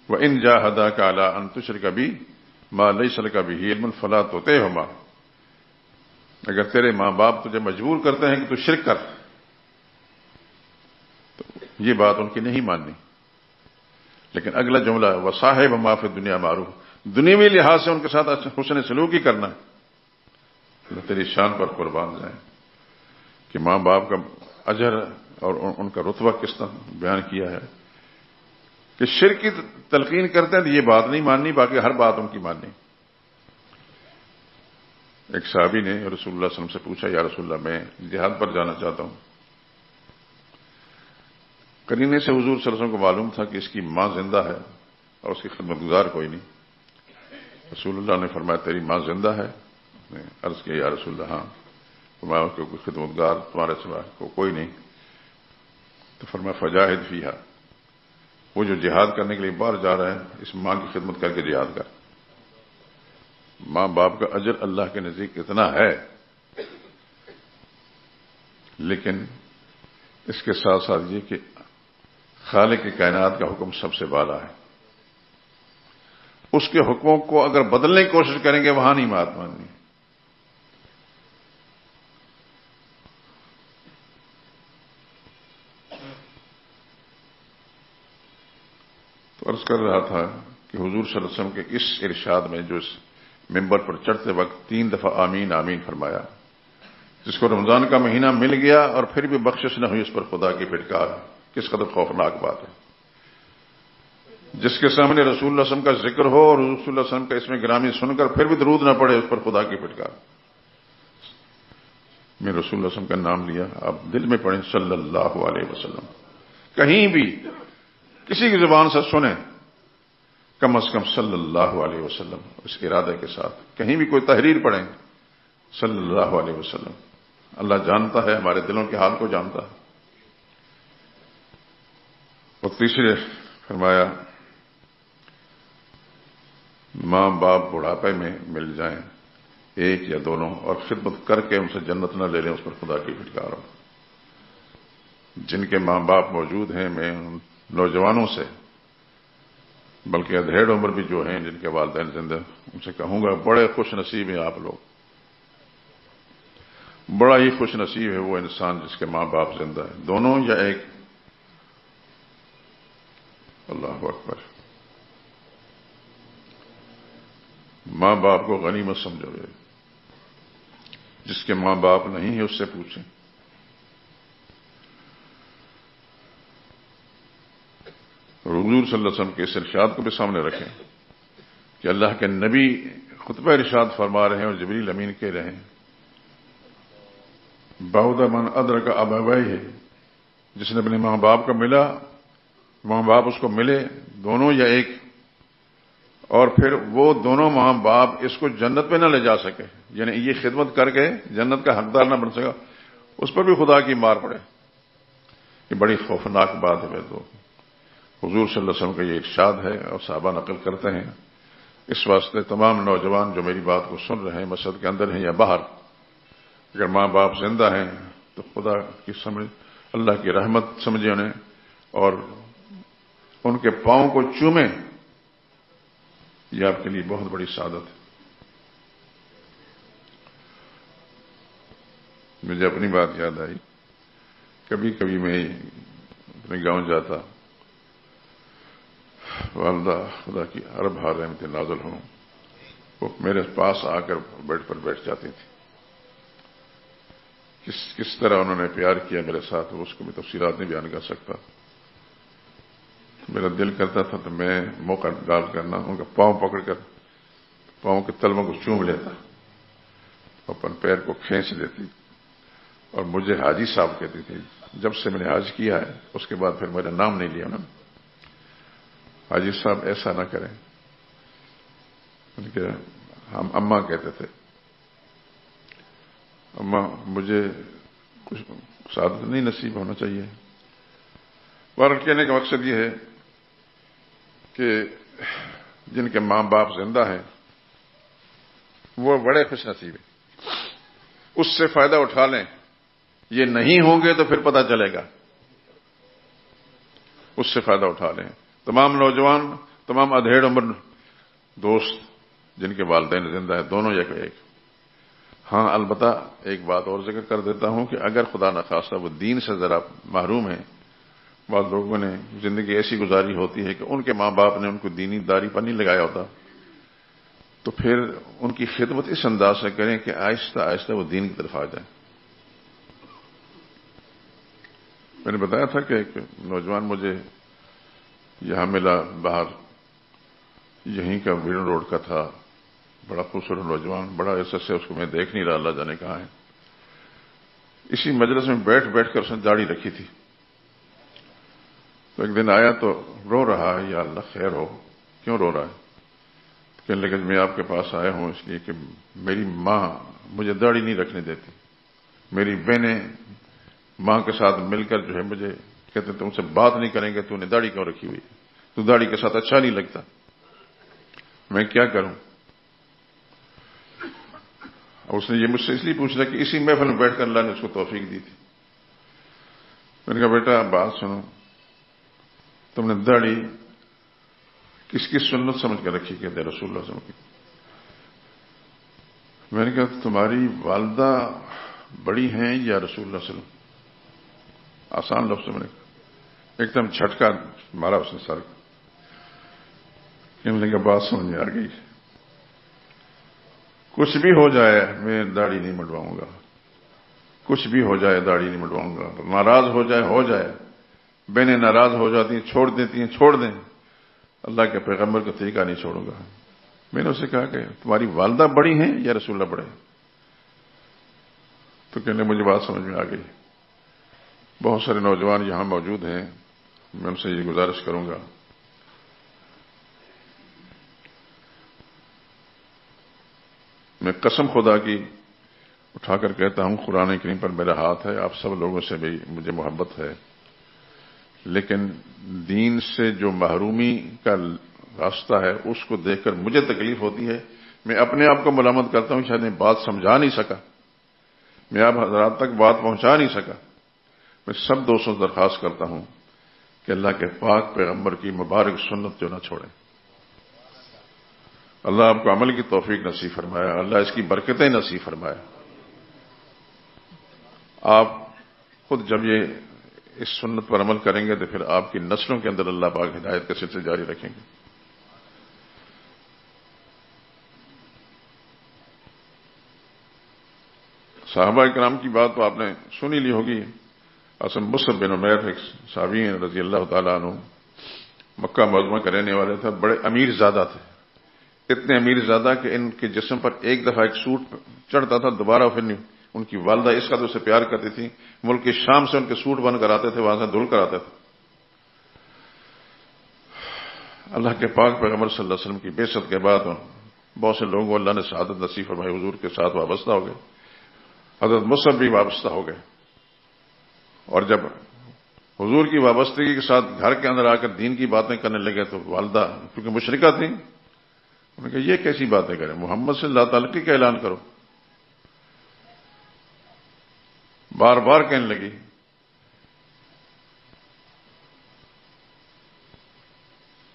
وَإِن جَاهَدَاكَ عَلَىٰ أَن تُشْرِكَ بِي مَا لَيْسَ لَكَ بِهِ عِلْمٌ فَلَا تُطِعْهُمَا. اگر تیرے ماں باپ تجھے مجبور کرتے ہیں کہ تو شرک کر، تو یہ بات ان کی نہیں ماننی. لیکن اگلا جملہ وَصَاحِبْهُمَا فِي الدُّنْيَا مَعْرُوفًا، دنیاوی لحاظ سے ان کے ساتھ حسن سلوکی کرنا. اللہ تیری شان پر قربان جائیں کہ ماں باپ کا اجر اور ان کا رتبہ کس طرح بیان کیا ہے کہ شرک کی تلقین کرتے ہیں تو یہ بات نہیں ماننی، باقی ہر بات ان کی ماننی. ایک صحابی نے رسول اللہ صلی اللہ علیہ وسلم سے پوچھا، یا رسول اللہ میں جہاد پر جانا چاہتا ہوں. قرینے سے حضور صلی اللہ علیہ وسلم کو معلوم تھا کہ اس کی ماں زندہ ہے اور اس کی خدمت گزار کوئی نہیں. رسول اللہ نے فرمایا تیری ماں زندہ ہے؟ نے عرض کیا یا رسول اللہ ہاں. فرمایا کہ کوئی خدمت گار تمہارے سوا کوئی نہیں. تو فرمایا فجاہد فیہا، وہ جو جہاد کرنے کے لیے باہر جا رہا ہے، اس ماں کی خدمت کر کے جہاد کر. ماں باپ کا اجر اللہ کے نزدیک اتنا ہے، لیکن اس کے ساتھ ساتھ یہ کہ خالق کی کائنات کا حکم سب سے بالا ہے. اس کے حکموں کو اگر بدلنے کی کوشش کریں گے وہاں نہیں بات ماننی. تو عرض کر رہا تھا کہ حضور صلی اللہ علیہ وسلم کے اس ارشاد میں جو اس ممبر پر چڑھتے وقت 3 دفعہ آمین آمین فرمایا، جس کو رمضان کا مہینہ مل گیا اور پھر بھی بخشش نہ ہوئی، اس پر خدا کی پھٹکار، کس قدر خوفناک بات ہے. جس کے سامنے رسول اللہ صلی اللہ علیہ وسلم کا ذکر ہو اور رسول اللہ صلی اللہ علیہ وسلم کا اس میں گرامی سن کر پھر بھی درود نہ پڑے، اس پر خدا کی پھٹکار. میں رسول اللہ صلی اللہ علیہ وسلم کا نام لیا، آپ دل میں پڑھیں صلی اللہ علیہ وسلم. کہیں بھی کسی کی زبان سے سنیں کم از کم صلی اللہ علیہ وسلم، اس ارادے کے ساتھ. کہیں بھی کوئی تحریر پڑھیں صلی اللہ علیہ وسلم. اللہ جانتا ہے، ہمارے دلوں کے حال کو جانتا ہے. اور تیسرے فرمایا ماں باپ بڑھاپے میں مل جائیں، ایک یا دونوں، اور خدمت کر کے ان سے جنت نہ لے لیں، اس پر خدا کی پھٹکار ہو. جن کے ماں باپ موجود ہیں، میں ان نوجوانوں سے، بلکہ ادھیڑ عمر بھی جو ہیں جن کے والدین زندہ، ان سے کہوں گا بڑے خوش نصیب ہیں آپ لوگ. بڑا ہی خوش نصیب ہے وہ انسان جس کے ماں باپ زندہ ہیں، دونوں یا ایک. اللہ اکبر. ماں باپ کو غنیمت سمجھو گے. جس کے ماں باپ نہیں ہیں اس سے پوچھیں. حضور صلی اللہ علیہ وسلم کے اس ارشاد کو بھی سامنے رکھیں کہ اللہ کے نبی خطبہ ارشاد فرما رہے ہیں اور جبریل امین کہہ رہے ہیں بعد من ادرک ابویہ، جس نے اپنے ماں باپ کو ملا، ماں باپ اس کو ملے دونوں یا ایک، اور پھر وہ دونوں ماں باپ اس کو جنت پہ نہ لے جا سکے، یعنی یہ خدمت کر کے جنت کا حقدار نہ بن سکا، اس پر بھی خدا کی مار پڑے. یہ بڑی خوفناک بات ہے. تو حضور صلی اللہ علیہ وسلم کا یہ ارشاد ہے اور صحابہ نقل کرتے ہیں. اس واسطے تمام نوجوان جو میری بات کو سن رہے ہیں، مسجد کے اندر ہیں یا باہر، اگر ماں باپ زندہ ہیں تو خدا کی سمجھ، اللہ کی رحمت سمجھیں انہیں، اور ان کے پاؤں کو چومیں. یہ آپ کے لیے بہت بڑی سعادت ہے. مجھے اپنی بات یاد آئی. کبھی کبھی میں اپنے گاؤں جاتا، والدہ خدا کی عرب ہار رحمت نازل ہوں، وہ میرے پاس آ کر بیڈ پر بیٹھ جاتی تھی. کس طرح انہوں نے پیار کیا میرے ساتھ، اس کو بھی تفصیلات نہیں بیان کر سکتا. میرا دل کرتا تھا تو میں موقع ڈال کرنا ان کا پاؤں پکڑ کر پاؤں کے تلووں کو چوم لیتا، اپن پیر کو کھینچ لیتی، اور مجھے حاجی صاحب کہتی تھی. جب سے میں نے حج کیا ہے اس کے بعد پھر میرا نام نہیں لیا انہوں نے. حاجی صاحب ایسا نہ کریں. ہم اماں کہتے تھے. اماں مجھے کچھ سعادت نہیں نصیب ہونا چاہیے. بہرحال کہنے کا مقصد یہ ہے کہ جن کے ماں باپ زندہ ہیں وہ بڑے خوش نصیب ہیں. اس سے فائدہ اٹھا لیں. یہ نہیں ہوں گے تو پھر پتہ چلے گا. اس سے فائدہ اٹھا لیں. تمام نوجوان، تمام ادھیڑ عمر دوست جن کے والدین زندہ ہیں، دونوں یا ایک. ہاں البتہ ایک بات اور ذکر کر دیتا ہوں کہ اگر خدا نخواستہ وہ دین سے ذرا محروم ہیں، بعض لوگوں نے زندگی ایسی گزاری ہوتی ہے کہ ان کے ماں باپ نے ان کو دینی داری پر نہیں لگایا ہوتا، تو پھر ان کی خدمت اس انداز سے کریں کہ آہستہ آہستہ وہ دین کی طرف آ جائیں. میں نے بتایا تھا کہ ایک نوجوان مجھے یہاں ملا باہر، یہیں کا بیرون روڈ کا تھا، بڑا خوبصورت نوجوان، بڑا عرصے سے اس کو میں دیکھ نہیں رہا، اللہ جانے کہاں ہے. اسی مجلس میں بیٹھ کر اس نے داڑھی رکھی تھی. تو ایک دن آیا تو رو رہا ہے. یا اللہ خیر ہو، کیوں رو رہا ہے؟ کہنے لگا میں آپ کے پاس آیا ہوں اس لیے کہ میری ماں مجھے داڑھی نہیں رکھنے دیتی. میری بہنیں ماں کے ساتھ مل کر جو ہے مجھے کہتے تم سے بات نہیں کریں گے، تو نے داڑھی کیوں رکھی ہوئی؟ تو داڑھی کے ساتھ اچھا نہیں لگتا، میں کیا کروں؟ اس نے یہ مجھ سے اس لیے پوچھ رہا کہ اسی محفل میں بیٹھ کر اللہ نے اس کو توفیق دی تھی۔ میں نے کہا بیٹا بات سنو، تم نے داڑھی کس کی سنت سمجھ کر رکھی؟ کہتے رسول اللہ صلی اللہ علیہ وسلم کی۔ میں نے کہا تمہاری والدہ بڑی ہیں یا رسول اللہ صلی اللہ علیہ وسلم؟ آسان لفظ میں نے کہا، ایک دم جھٹکا مارا اس نے سر کو۔ میں نے کہا بات سمجھ آ گئی، کچھ بھی ہو جائے میں داڑھی نہیں منڈواؤں گا، کچھ بھی ہو جائے داڑھی نہیں منڈواؤں گا، ناراض ہو جائے، بہنیں ناراض ہو جاتی ہیں چھوڑ دیتی ہیں، چھوڑ دیں، اللہ کے پیغمبر کا طریقہ نہیں چھوڑوں گا۔ میں نے اسے کہا کہ تمہاری والدہ بڑی ہیں یا رسول اللہ بڑے ہیں؟ تو کہنے مجھے بات سمجھ میں آ گئی۔ بہت سارے نوجوان یہاں موجود ہیں، میں ان سے یہ گزارش کروں گا، میں قسم خدا کی اٹھا کر کہتا ہوں، قرآن کریم پر میرا ہاتھ ہے، آپ سب لوگوں سے بھی مجھے محبت ہے، لیکن دین سے جو محرومی کا راستہ ہے اس کو دیکھ کر مجھے تکلیف ہوتی ہے۔ میں اپنے آپ کو ملامت کرتا ہوں، شاید میں بات سمجھا نہیں سکا، میں آپ حضرات تک بات پہنچا نہیں سکا۔ میں سب دوستوں سے درخواست کرتا ہوں کہ اللہ کے پاک پیغمبر کی مبارک سنت جو نہ چھوڑیں۔ اللہ آپ کو عمل کی توفیق نصیب فرمایا، اللہ اس کی برکتیں نصیب فرمایا۔ آپ خود جب یہ اس سنت پر عمل کریں گے تو پھر آپ کی نسلوں کے اندر اللہ پاک ہدایت کے سلسلے جاری رکھیں گے۔ صحابہ کرام کی بات تو آپ نے سنی لی ہوگی۔ اصل مصعب بن عمیر ایک صحابی ہیں رضی اللہ تعالیٰ عنہ، مکہ معظمہ کا رہنے والے تھے، بڑے امیر زادہ تھے، اتنے امیر زادہ کہ ان کے جسم پر ایک دفعہ ایک سوٹ چڑھتا تھا دوبارہ پھر نہیں۔ ان کی والدہ اس قدر سے پیار کرتی تھی، ملک کی شام سے ان کے سوٹ بن کر آتے تھے، وہاں سے دھل کر آتے تھے۔ اللہ کے پاک پیغمبر صلی اللہ علیہ وسلم کی بعثت کے بعد بہت سے لوگوں کو اللہ نے سعادت نصیب فرمائی، حضور کے ساتھ وابستہ ہو گئے، حضرت مصعب بھی وابستہ ہو گئے۔ اور جب حضور کی وابستگی کے ساتھ گھر کے اندر آ کر دین کی باتیں کرنے لگے تو والدہ کیونکہ مشرکہ تھیں، انہوں نے کہا یہ کیسی باتیں کریں، محمد صلی اللہ تعالی کا اعلان کرو۔ بار بار کہنے لگی۔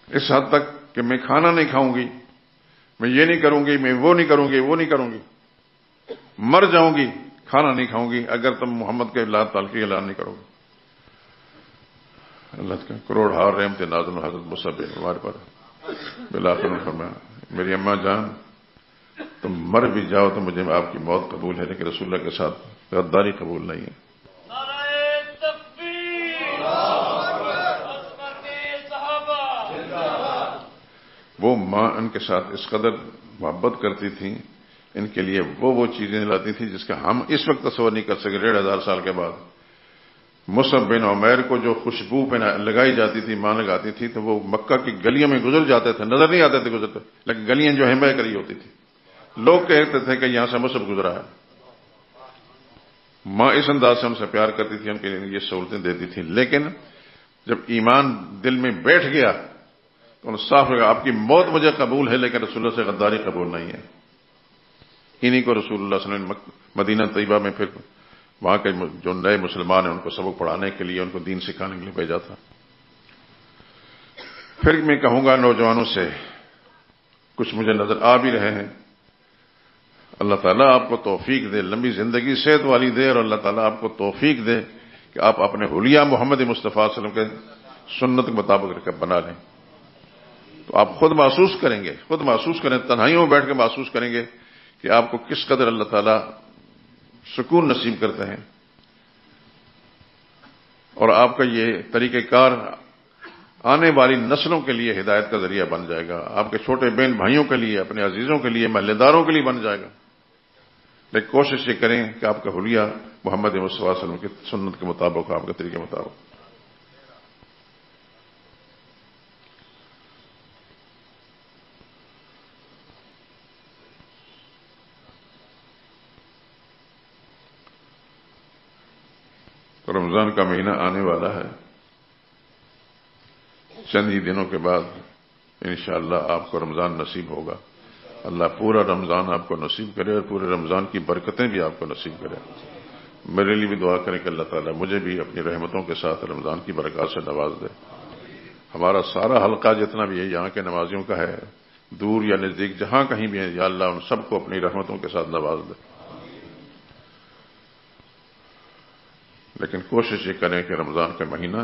اس حد تک کہ میں کھانا نہیں کھاؤں گی، میں یہ نہیں کروں گی، میں وہ نہیں کروں گی، وہ نہیں کروں گی، مر جاؤں گی، کھانا نہیں کھاؤں گی اگر تم محمد کے اللہ تعالی کا اعلان نہیں کرو گے۔ اللہ کا کروڑ ہار رحمت نازل حضرت مصعب بن عمیر پر بالآخر فرمایا میری اماں جان تم مر بھی جاؤ تو مجھے آپ کی موت قبول ہے، لیکن رسول اللہ کے ساتھ غداری قبول نہیں ہے۔ نعرہ تکبیر، عظمت صحابہ، وہ ماں ان کے ساتھ اس قدر محبت کرتی تھی، ان کے لیے وہ چیزیں لاتی تھی جس کا ہم اس وقت تصور نہیں کر سکے۔ 1500 سال کے بعد مصعب بن عمیر کو جو خوشبو پہ لگائی جاتی تھی، ماں لگاتی تھی، تو وہ مکہ کی گلیوں میں گزر جاتے تھے، نظر نہیں آتے تھے گزرتے، لیکن گلیاں جو ہیں بہ کری ہوتی تھی، لوگ کہتے تھے کہ یہاں سے مصعب گزرا ہے۔ ماں اس انداز سے ان سے پیار کرتی تھی، ان کے لیے یہ سہولتیں دیتی تھی، لیکن جب ایمان دل میں بیٹھ گیا تو انہوں صاف لگا آپ کی موت مجھے قبول ہے لیکن رسول اللہ سے غداری قبول نہیں ہے۔ انہی کو رسول اللہ صلی اللہ علیہ وسلم مدینہ طیبہ میں پھر وہاں کے جو نئے مسلمان ہیں ان کو سبق پڑھانے کے لیے، ان کو دین سکھانے کے لیے بھیجا تھا۔ پھر میں کہوں گا نوجوانوں سے، کچھ مجھے نظر آ بھی رہے ہیں، اللہ تعالیٰ آپ کو توفیق دے، لمبی زندگی صحت والی دے، اور اللہ تعالیٰ آپ کو توفیق دے کہ آپ اپنے حلیہ محمد مصطفیٰ صلی اللہ علیہ وسلم کے سنت کے مطابق بنا لیں، تو آپ خود محسوس کریں گے، خود محسوس کریں، تنہائیوں میں بیٹھ کے محسوس کریں گے کہ آپ کو کس قدر اللہ تعالیٰ سکون نصیب کرتے ہیں، اور آپ کا یہ طریقہ کار آنے والی نسلوں کے لیے ہدایت کا ذریعہ بن جائے گا، آپ کے چھوٹے بہن بھائیوں کے لیے، اپنے عزیزوں کے لیے، محلے داروں کے لیے بن جائے گا۔ لیکن کوشش یہ کریں کہ آپ کا حلیہ محمد مصطفیٰ صلی اللہ علیہ وسلم کی سنت کے مطابق، آپ کے طریقے مطابق۔ تو رمضان کا مہینہ آنے والا ہے، چند ہی دنوں کے بعد انشاءاللہ آپ کو رمضان نصیب ہوگا. اللہ پورا رمضان آپ کو نصیب کرے اور پورے رمضان کی برکتیں بھی آپ کو نصیب کرے. میرے لیے بھی دعا کریں کہ اللہ تعالیٰ مجھے بھی اپنی رحمتوں کے ساتھ رمضان کی برکات سے نواز دے. ہمارا سارا حلقہ جتنا بھی ہے یہاں کے نمازیوں کا ہے، دور یا نزدیک جہاں کہیں بھی ہے، یا اللہ ان سب کو اپنی رحمتوں کے ساتھ نواز دے. لیکن کوشش یہ کریں کہ رمضان کا مہینہ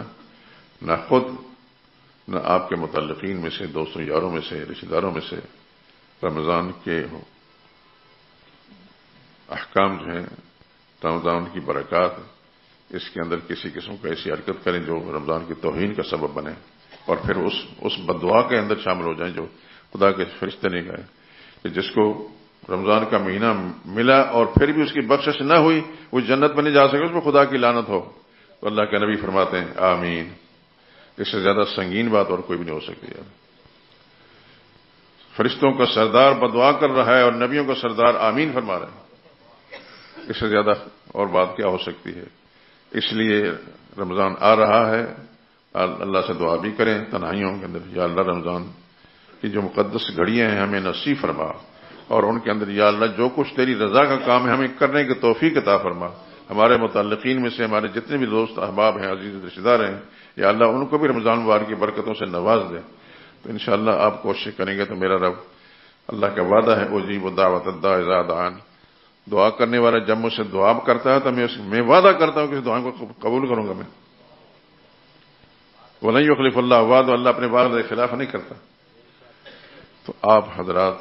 نہ خود نہ آپ کے متعلقین میں سے، دوستوں یاروں میں سے، رشتہ داروں میں سے رمضان کے احکام جو ہیں، رمضان کی برکات، اس کے اندر کسی قسم کو ایسی حرکت کریں جو رمضان کی توہین کا سبب بنے، اور پھر اس بددعا کے اندر شامل ہو جائیں جو خدا کے فرشتے نے کہا کہ جس کو رمضان کا مہینہ ملا اور پھر بھی اس کی بخشش نہ ہوئی وہ جنت میں نہیں جا سکے، اس میں خدا کی لعنت ہو. تو اللہ کے نبی فرماتے ہیں آمین. اس سے زیادہ سنگین بات اور کوئی بھی نہیں ہو سکتی ہے. فرشتوں کا سردار بددعا کر رہا ہے اور نبیوں کا سردار آمین فرما رہے ہیں، اس سے زیادہ اور بات کیا ہو سکتی ہے. اس لیے رمضان آ رہا ہے، اللہ سے دعا بھی کریں تنہائیوں کے اندر، یا اللہ رمضان کی جو مقدس گھڑیاں ہیں ہمیں نصیب فرما، اور ان کے اندر یا اللہ جو کچھ تیری رضا کا کام ہے ہمیں کرنے کی توفیق عطا فرما. ہمارے متعلقین میں سے ہمارے جتنے بھی دوست احباب ہیں، عزیز رشتہ دار ہیں، یا اللہ ان کو بھی رمضان مبارک کی برکتوں سے نواز دے. تو انشاءاللہ آپ کوشش کریں گے تو میرا رب اللہ کا وعدہ ہے اجیب دعوت الداع اذا دعان. دعا کرنے والا جب مجھ سے دعا کرتا ہے تو میں وعدہ کرتا ہوں کہ اس دعا کو قبول کروں گا. میں وَلَن يُخْلِفَ اللَّهُ وعدہ، اللہ اپنے وعدے کے خلاف نہیں کرتا. تو آپ حضرات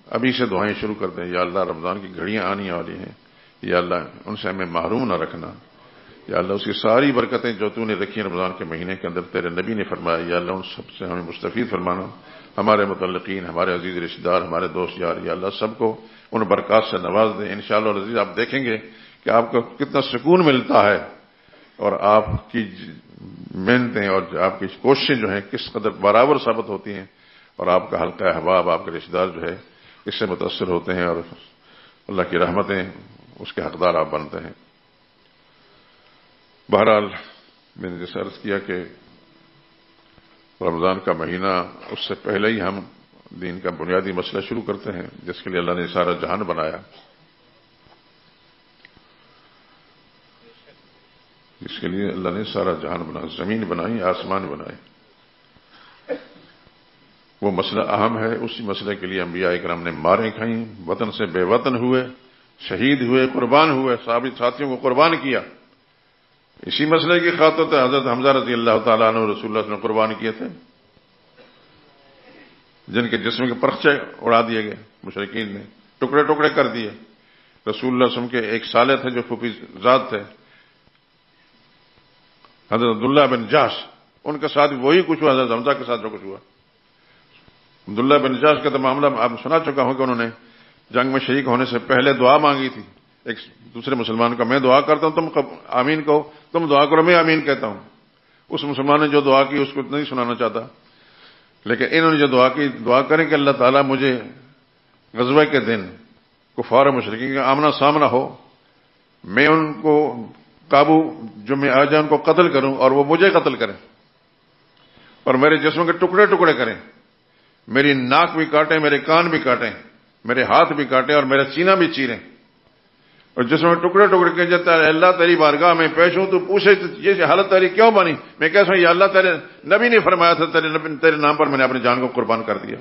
ابھی سے دعائیں شروع کر دیں. یا اللہ رمضان کی گھڑیاں آنے والی ہیں، یا اللہ ان سے ہمیں محروم نہ رکھنا. یا اللہ اس کی ساری برکتیں جو تو نے رکھی رمضان کے مہینے کے اندر تیرے نبی نے فرمایا، یا اللہ ان سب سے ہمیں مستفید فرمانا. ہمارے متعلقین، ہمارے عزیز رشتہ دار، ہمارے دوست یار، یا اللہ سب کو ان برکات سے نواز دیں. انشاءاللہ العزیز آپ دیکھیں گے کہ آپ کو کتنا سکون ملتا ہے، اور آپ کی محنتیں اور آپ کی کوششیں جو ہیں کس قدر برابر ثابت ہوتی ہیں، اور آپ کا حلقہ احباب، آپ کے رشتہ دار جو ہے اس سے متاثر ہوتے ہیں، اور اللہ کی رحمتیں اس کے حقدار آپ بنتے ہیں. بہرحال میں نے جیسے عرض کیا کہ رمضان کا مہینہ، اس سے پہلے ہی ہم دین کا بنیادی مسئلہ شروع کرتے ہیں جس کے لیے اللہ نے سارا جہان بنایا، جس کے لیے اللہ نے سارا جہان بنایا، زمین بنائی، آسمان بنائے. وہ مسئلہ اہم ہے. اسی مسئلے کے لیے انبیاء کرام نے ماریں کھائیں، وطن سے بے وطن ہوئے، شہید ہوئے، قربان ہوئے، ساتھیوں کو قربان کیا. اسی مسئلے کی خاطر تو حضرت حمزہ رضی اللہ تعالیٰ عنہ رسول اللہ صلی اللہ علیہ وسلم قربان کیے تھے، جن کے جسم کے پرخچے اڑا دیے گئے، مشرکین نے ٹکڑے ٹکڑے کر دیے. رسول اللہ صلی اللہ علیہ وسلم کے ایک سالے تھے جو پھوپھی زاد تھے، حضرت عبداللہ بن جاش، ان کے ساتھ وہی کچھ ہوا حضرت حمزہ کے ساتھ جو کچھ ہوا. عبداللہ بن جاش کا تو معاملہ آپ سنا چکا ہوں کہ انہوں نے جنگ میں شریک ہونے سے پہلے دعا مانگی تھی ایک دوسرے مسلمان کا. میں دعا کرتا ہوں تم آمین کہو، تم دعا کرو میں آمین کہتا ہوں. اس مسلمان نے جو دعا کی اس کو نہیں سنانا چاہتا، لیکن انہوں نے جو دعا کی، دعا کریں کہ اللہ تعالیٰ مجھے غزوہ کے دن کفار و مشرکین کا آمنا سامنا ہو، میں ان کو قابو جو میں آ جائے ان کو قتل کروں اور وہ مجھے قتل کریں، اور میرے جسم کے ٹکڑے ٹکڑے کریں، میری ناک بھی کاٹیں، میرے کان بھی کاٹیں، میرے ہاتھ بھی کاٹیں اور میرا سینہ بھی چیریں، اور جس میں ٹکڑے ٹکڑے کہ جاتا ہے اللہ تیری بارگاہ میں پیش ہوں تو پوچھے یہ حالت تیری کیوں بنی. میں کہتا ہوں یا اللہ تیرے نبی نے فرمایا تھا تیرے نام پر میں نے اپنی جان کو قربان کر دیا.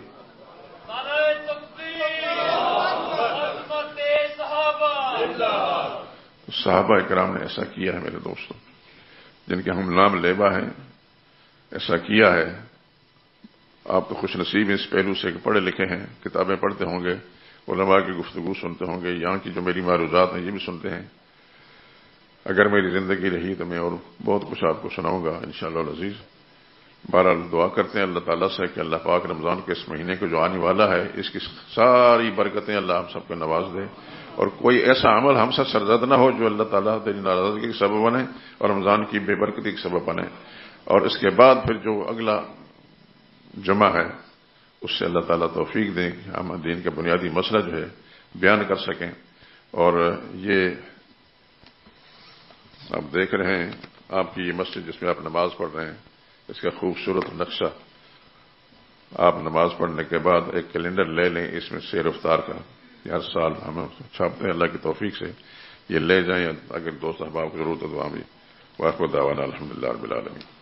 صحابہ کرام نے ایسا کیا ہے میرے دوستوں، جن کے ہم نام لیبا ہیں، ایسا کیا ہے. آپ تو خوش نصیب اس پہلو سے کہ پڑھے لکھے ہیں، کتابیں پڑھتے ہوں گے، علماء کی گفتگو سنتے ہوں گے، یہاں کی جو میری معروضات ہیں یہ بھی سنتے ہیں. اگر میری زندگی رہی تو میں اور بہت کچھ آپ کو سناؤں گا انشاءاللہ العزیز. بہرحال دعا کرتے ہیں اللہ تعالیٰ سے کہ اللہ پاک رمضان کے اس مہینے کو جو آنے والا ہے اس کی ساری برکتیں اللہ ہم سب کو نواز دے، اور کوئی ایسا عمل ہم سے سرزد نہ ہو جو اللہ تعالیٰ تیری ناراضگی کا سبب بنے اور رمضان کی بے برکتی کا سبب بنے. اور اس کے بعد پھر جو اگلا جمعہ ہے اس سے اللہ تعالیٰ توفیق دیں کہ ہم دین کا بنیادی مسئلہ جو ہے بیان کر سکیں. اور یہ آپ دیکھ رہے ہیں آپ کی یہ مسجد جس میں آپ نماز پڑھ رہے ہیں، اس کا خوبصورت نقشہ آپ نماز پڑھنے کے بعد ایک کیلنڈر لے لیں، اس میں سیر افطار کا ہر سال ہم چھاپتے ہیں، اللہ کی توفیق سے یہ لے جائیں، اگر دوست احباب کو ضرورت ہے تو وہاں بھی۔ واخر دعوانا الحمدللہ رب العالمین۔